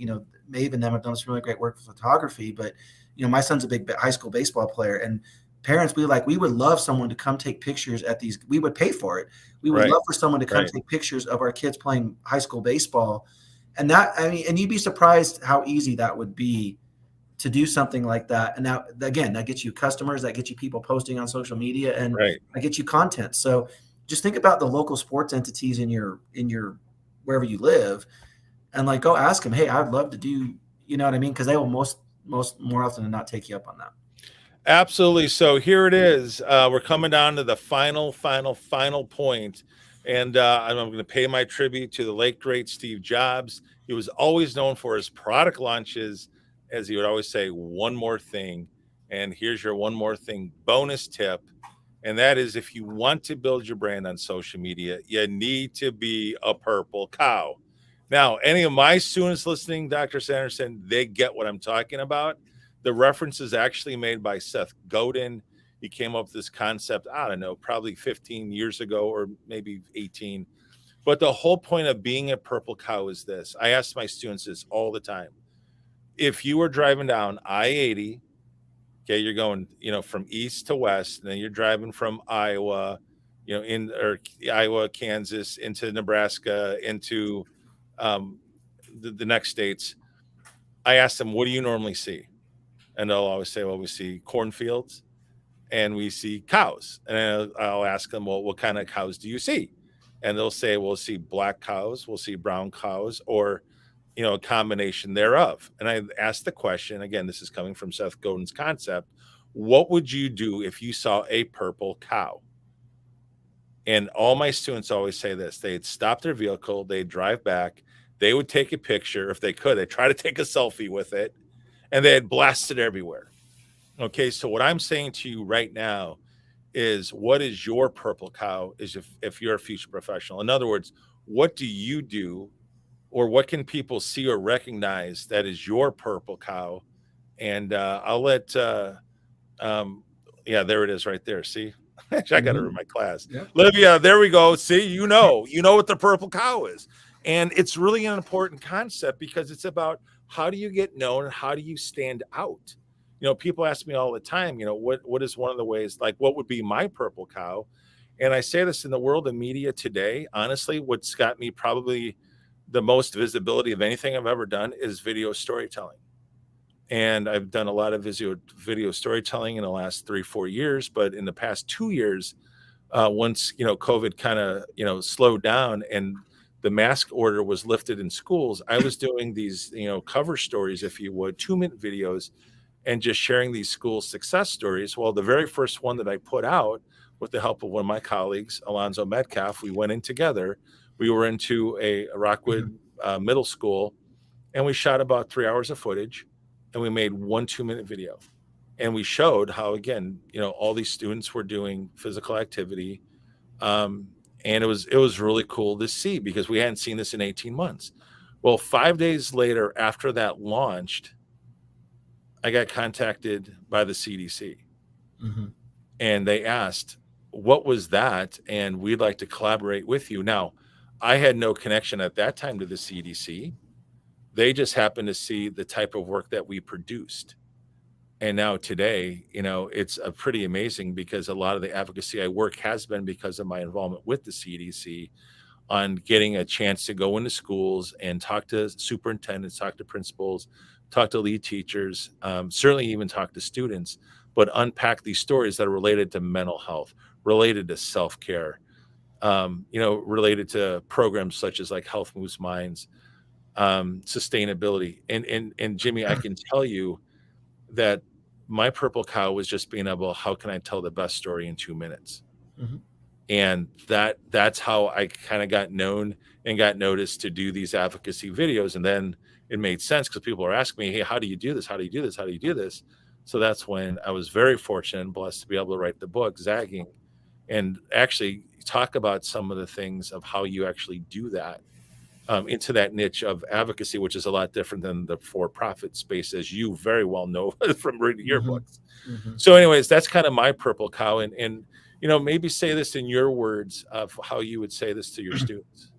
Speaker 2: Maeve and them have done some really great work with photography, but my son's a big high school baseball player, and parents, we would love someone to come take pictures at these. We would pay for it. We would love for someone to come take pictures of our kids playing high school baseball. And and you'd be surprised how easy that would be to do something like that. And now, again, that gets you customers, that gets you people posting on social media, and that gets you content. So just think about the local sports entities in your wherever you live, and like go ask them, hey, I'd love to do, you know what I mean? Because they will more often than not take you up on that.
Speaker 1: Absolutely. So here it is. We're coming down to the final point. And I'm going to pay my tribute to the late, great Steve Jobs. He was always known for his product launches, as he would always say, one more thing. And here's your one more thing bonus tip. And that is, if you want to build your brand on social media, you need to be a purple cow. Now, any of my students listening, Dr. Sanderson, they get what I'm talking about. The reference is actually made by Seth Godin. He came up with this concept, I don't know, probably 15 years ago or maybe 18. But the whole point of being a purple cow is this. I ask my students this all the time. If you were driving down I-80, okay, you're going, from east to west, and then you're driving from Iowa, Iowa, Kansas, into Nebraska, into the next states. I ask them, what do you normally see? And they'll always say, well, we see cornfields and we see cows. And I'll ask them, well, what kind of cows do you see? And they'll say, we'll see black cows, we'll see brown cows, or, a combination thereof. And I asked the question, again, this is coming from Seth Godin's concept. What would you do if you saw a purple cow? And all my students always say this. They'd stop their vehicle, they'd drive back, they would take a picture if they could. They'd try to take a selfie with it, and they had blasted everywhere. Okay, so what I'm saying to you right now is, what is your purple cow is if you're a future professional? In other words, what do you do, or what can people see or recognize that is your purple cow? And I'll let, there it is right there. See? Actually, I got it in my class. Yep. Livia, there we go. See, you know what the purple cow is. And it's really an important concept, because it's about how do you get known and how do you stand out? People ask me all the time, what is one of the ways, like what would be my purple cow? And I say this, in the world of media today, honestly, what's got me probably the most visibility of anything I've ever done is video storytelling. And I've done a lot of video storytelling in the last 3-4 years, but in the past 2 years, once, COVID kind of, slowed down and the mask order was lifted in schools, I was doing these, cover stories, if you would, 2-minute videos, and just sharing these school success stories. Well, the very first one that I put out, with the help of one of my colleagues, Alonzo Metcalf, we went in together. We were into a Rockwood middle school, and we shot about 3 hours of footage, and we made 1 2-minute video. And we showed how, again, all these students were doing physical activity. And it was really cool to see, because we hadn't seen this in 18 months. Well, 5 days later, after that launched, I got contacted by the CDC, and they asked, what was that? And we'd like to collaborate with you. Now, I had no connection at that time to the CDC. They just happened to see the type of work that we produced. And now today, it's a pretty amazing, because a lot of the advocacy I work has been because of my involvement with the CDC, on getting a chance to go into schools and talk to superintendents, talk to principals, talk to lead teachers, certainly even talk to students, but unpack these stories that are related to mental health, related to self-care, related to programs such as like Health Moves Minds, sustainability. And Jimmy, I can tell you that my purple cow was just being able, how can I tell the best story in 2 minutes? And that's how I kind of got known and got noticed to do these advocacy videos. And then it made sense, because people are asking me, hey, how do you do this? How do you do this? How do you do this? So that's when I was very fortunate and blessed to be able to write the book, Zagging, and actually talk about some of the things of how you actually do that, into that niche of advocacy, which is a lot different than the for-profit space, as you very well know from reading your books. So anyways, that's kind of my purple cow. And maybe say this in your words of how you would say this to your students.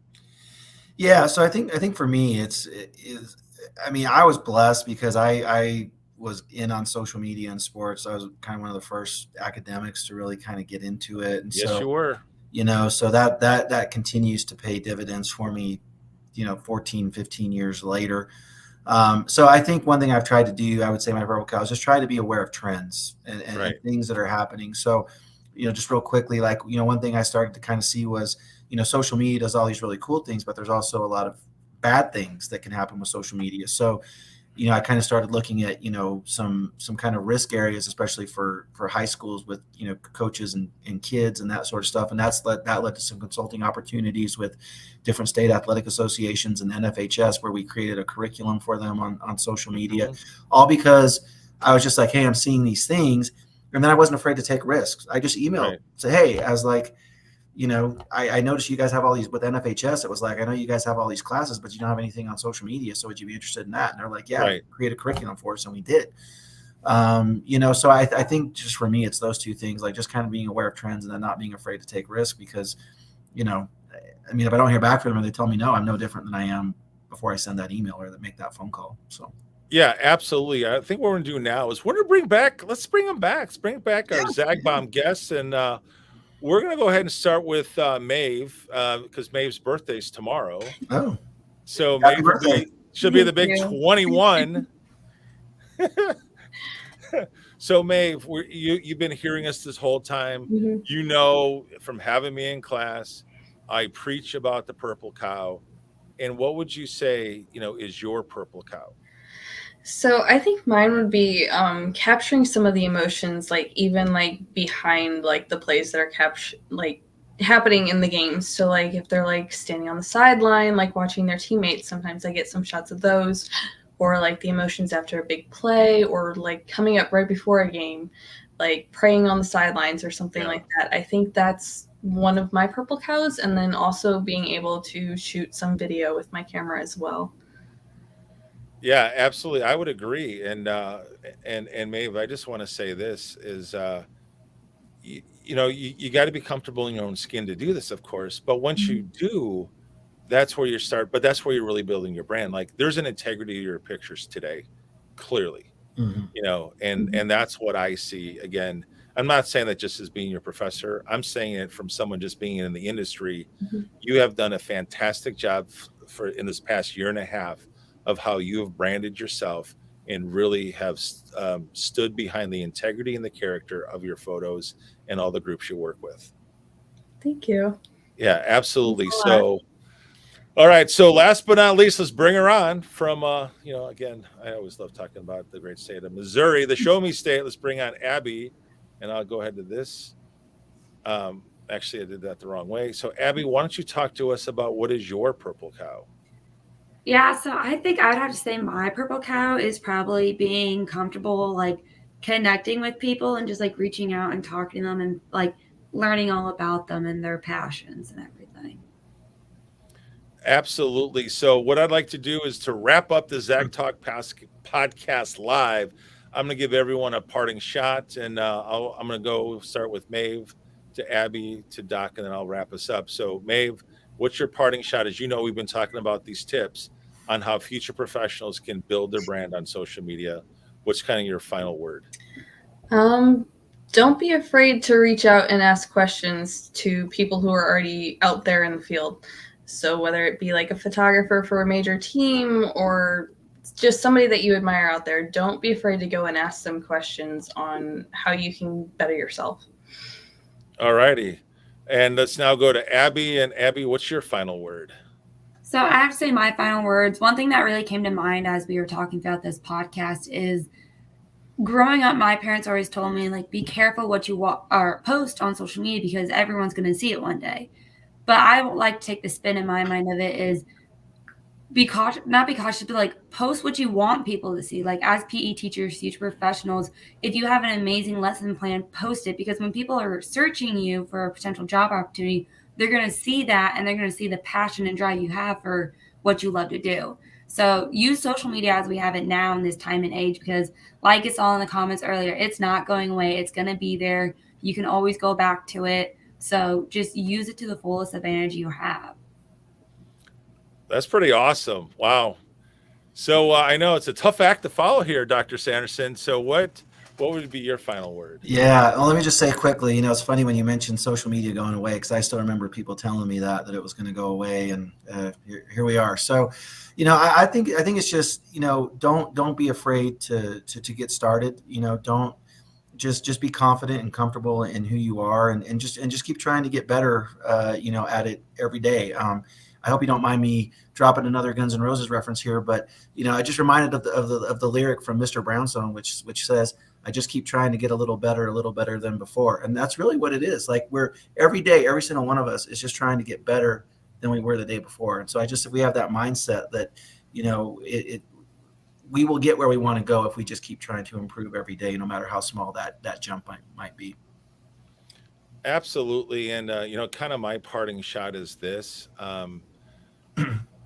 Speaker 2: Yeah. So I think for me, I was blessed because I was in on social media and sports. I was kind of one of the first academics to really kind of get into it. And
Speaker 1: yes,
Speaker 2: so,
Speaker 1: you were.
Speaker 2: So that continues to pay dividends for me, 14, 15 years later. So I think one thing I've tried to do, I would say my purple cow, is just try to be aware of trends and things that are happening. So, just real quickly, like, one thing I started to kind of see was, social media does all these really cool things, but there's also a lot of bad things that can happen with social media. So, I kind of started looking at, some kind of risk areas, especially for high schools with, coaches and kids and that sort of stuff. And that led to some consulting opportunities with different state athletic associations and NFHS, where we created a curriculum for them on social media, all because I was just like, hey, I'm seeing these things. And then I wasn't afraid to take risks. I just emailed, say, hey, I was like, I noticed you guys have all these with NFHS. It was like, I know you guys have all these classes, but you don't have anything on social media. So would you be interested in that? And they're like, yeah, create a curriculum for us. And we did. So I think just for me, it's those two things, like just kind of being aware of trends and then not being afraid to take risks, because, if I don't hear back from them or they tell me no, I'm no different than I am before I send that email or that make that phone call. So.
Speaker 1: Yeah, absolutely. I think what we're going to do now is let's bring them back. Let's bring back our Zag Bomb guests. And we're going to go ahead and start with Maeve, because Maeve's birthday is tomorrow.
Speaker 2: Oh.
Speaker 1: So Maeve she'll be the big 21. So Maeve, you've been hearing us this whole time. From having me in class, I preach about the purple cow. And what would you say, is your purple cow?
Speaker 4: So I think mine would be capturing some of the emotions, like even like behind like the plays that are happening in the games. So like if they're like standing on the sideline, like watching their teammates, sometimes I get some shots of those, or like the emotions after a big play, or like coming up right before a game, like praying on the sidelines or something like that. I think that's one of my purple cows. And then also being able to shoot some video with my camera as well.
Speaker 1: Yeah, absolutely. I would agree. And Maeve, I just want to say this is, you got to be comfortable in your own skin to do this, of course. But once you do, that's where you start. But that's where you're really building your brand. Like, there's an integrity to your pictures today, clearly, and that's what I see. Again, I'm not saying that just as being your professor. I'm saying it from someone just being in the industry. You have done a fantastic job in this past year and a half of how you have branded yourself and really have stood behind the integrity and the character of your photos and all the groups you work with.
Speaker 4: Thank you.
Speaker 1: Yeah, absolutely. So, all right. So last but not least, let's bring her on from, again, I always love talking about the great state of Missouri, the show me state. Let's bring on Abby, and I'll go ahead to this. Actually, I did that the wrong way. So Abby, why don't you talk to us about what is your purple cow?
Speaker 3: Yeah, so I think I would have to say my purple cow is probably being comfortable, like connecting with people and just like reaching out and talking to them and like learning all about them and their passions and everything.
Speaker 1: Absolutely. So what I'd like to do is to wrap up the ZAGTalk podcast live. I'm going to give everyone a parting shot, and I'm going to go start with Maeve, to Abby, to Doc, and then I'll wrap us up. So Maeve, what's your parting shot? As you know, we've been talking about these tips on how future professionals can build their brand on social media. What's kind of your final word?
Speaker 4: Don't be afraid to reach out and ask questions to people who are already out there in the field. So whether it be like a photographer for a major team or just somebody that you admire out there, don't be afraid to go and ask them questions on how you can better yourself.
Speaker 1: All righty. And let's now go to Abby. And Abby, what's your final word?
Speaker 3: So I have to say my final words. One thing that really came to mind as we were talking about this podcast is growing up, my parents always told me, like, be careful what you or post on social media because everyone's going to see it one day. But I would like to take the spin in my mind of it is be cautious, not be cautious, but like post what you want people to see. Like as PE teachers, future professionals, if you have an amazing lesson plan, post it because when people are searching you for a potential job opportunity, they're going to see that and they're going to see the passion and drive you have for what you love to do. So use social media as we have it now in this time and age because like it's all in the comments earlier, it's not going away. It's going to be there. You can always go back to it. So just use it to the fullest advantage you have.
Speaker 1: That's pretty awesome. Wow. So I know it's a tough act to follow here, Dr. Sanderson. So what would be your final word?
Speaker 2: Yeah, well, let me just say quickly, it's funny when you mentioned social media going away because I still remember people telling me that it was going to go away, and here we are. So, I think it's just don't be afraid to get started. Don't just be confident and comfortable in who you are, and just keep trying to get better. At it every day. I hope you don't mind me dropping another Guns N' Roses reference here, but I just reminded of the lyric from Mr. Brownstone, which says, "I just keep trying to get a little better than before," and that's really what it is. Like we're every day, every single one of us is just trying to get better than we were the day before. And so if we have that mindset that we will get where we want to go if we just keep trying to improve every day, no matter how small that jump might be.
Speaker 1: Absolutely. And, kind of my parting shot is this.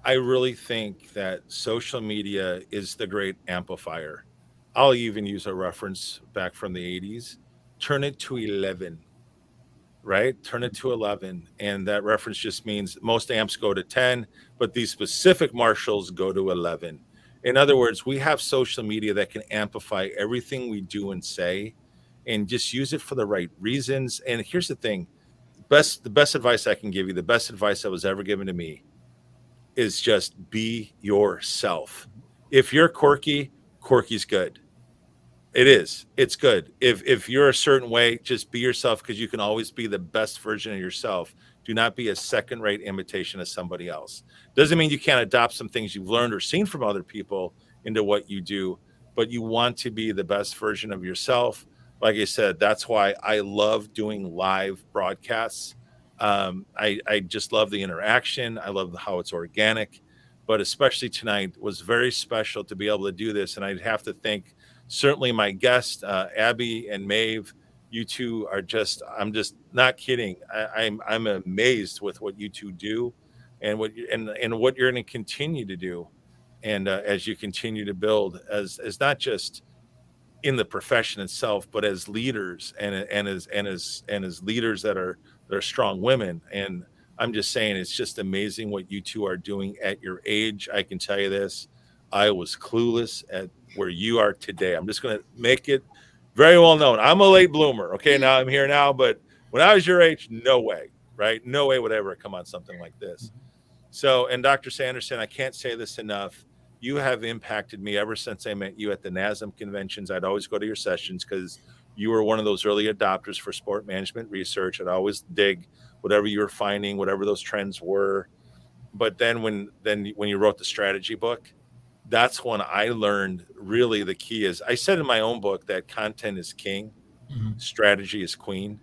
Speaker 1: I really think that social media is the great amplifier. I'll even use a reference back from the 80s. Turn it to 11, right? Turn it to 11. And that reference just means most amps go to 10, but these specific marshals go to 11. In other words, we have social media that can amplify everything we do and say and just use it for the right reasons. And here's the thing, the best advice I can give you, the best advice that was ever given to me is just be yourself. If you're quirky, quirky's good. It is. It's good. If you're a certain way, just be yourself because you can always be the best version of yourself. Do not be a second-rate imitation of somebody else. Doesn't mean you can't adopt some things you've learned or seen from other people into what you do, but you want to be the best version of yourself. Like I said, that's why I love doing live broadcasts. I just love the interaction. I love how it's organic, but especially tonight was very special to be able to do this. And I'd have to thank certainly my guests, Abby and Maeve. You two are I'm just not kidding. I'm amazed with what you two do and what you're going to continue to do. And as you continue to build as not just in the profession itself, but as leaders and as leaders that are strong women. And I'm just saying, it's just amazing what you two are doing at your age. I can tell you this, I was clueless at where you are today. I'm just going to make it very well known. I'm a late bloomer. Okay. Now I'm here now, but when I was your age, no way, right? No way would I ever come on something like this. So, and Dr. Sanderson, I can't say this enough. You have impacted me ever since I met you at the NASM conventions. I'd always go to your sessions because you were one of those early adopters for sport management research. I'd always dig whatever you were finding, whatever those trends were. But then when you wrote the strategy book, that's when I learned really the key is, I said in my own book that content is king, strategy is queen.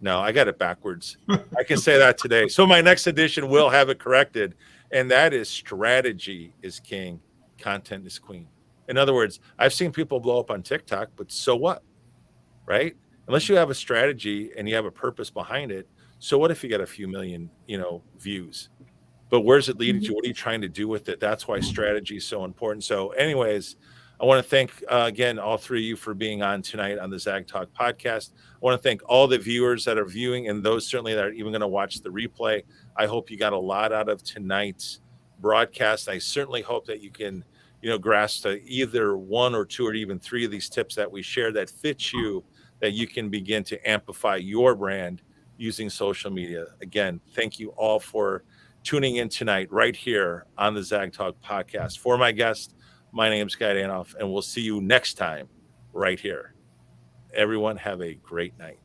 Speaker 1: No, I got it backwards. I can say that today. So my next edition will have it corrected. And that is strategy is king, content is queen. In other words, I've seen people blow up on TikTok, but so what? Right? Unless you have a strategy and you have a purpose behind it. So what if you get a few million, views? But where's it leading to? What are you trying to do with it? That's why strategy is so important. So anyways, I want to thank, again, all three of you for being on tonight on the ZAGTalk podcast. I want to thank all the viewers that are viewing and those certainly that are even going to watch the replay. I hope you got a lot out of tonight's broadcast. I certainly hope that you can, grasp either one or two or even three of these tips that we share that fit you, that you can begin to amplify your brand using social media. Again, thank you all for tuning in tonight right here on the ZAGTalk podcast. For my guest, my name is Guy Danhoff, and we'll see you next time right here. Everyone have a great night.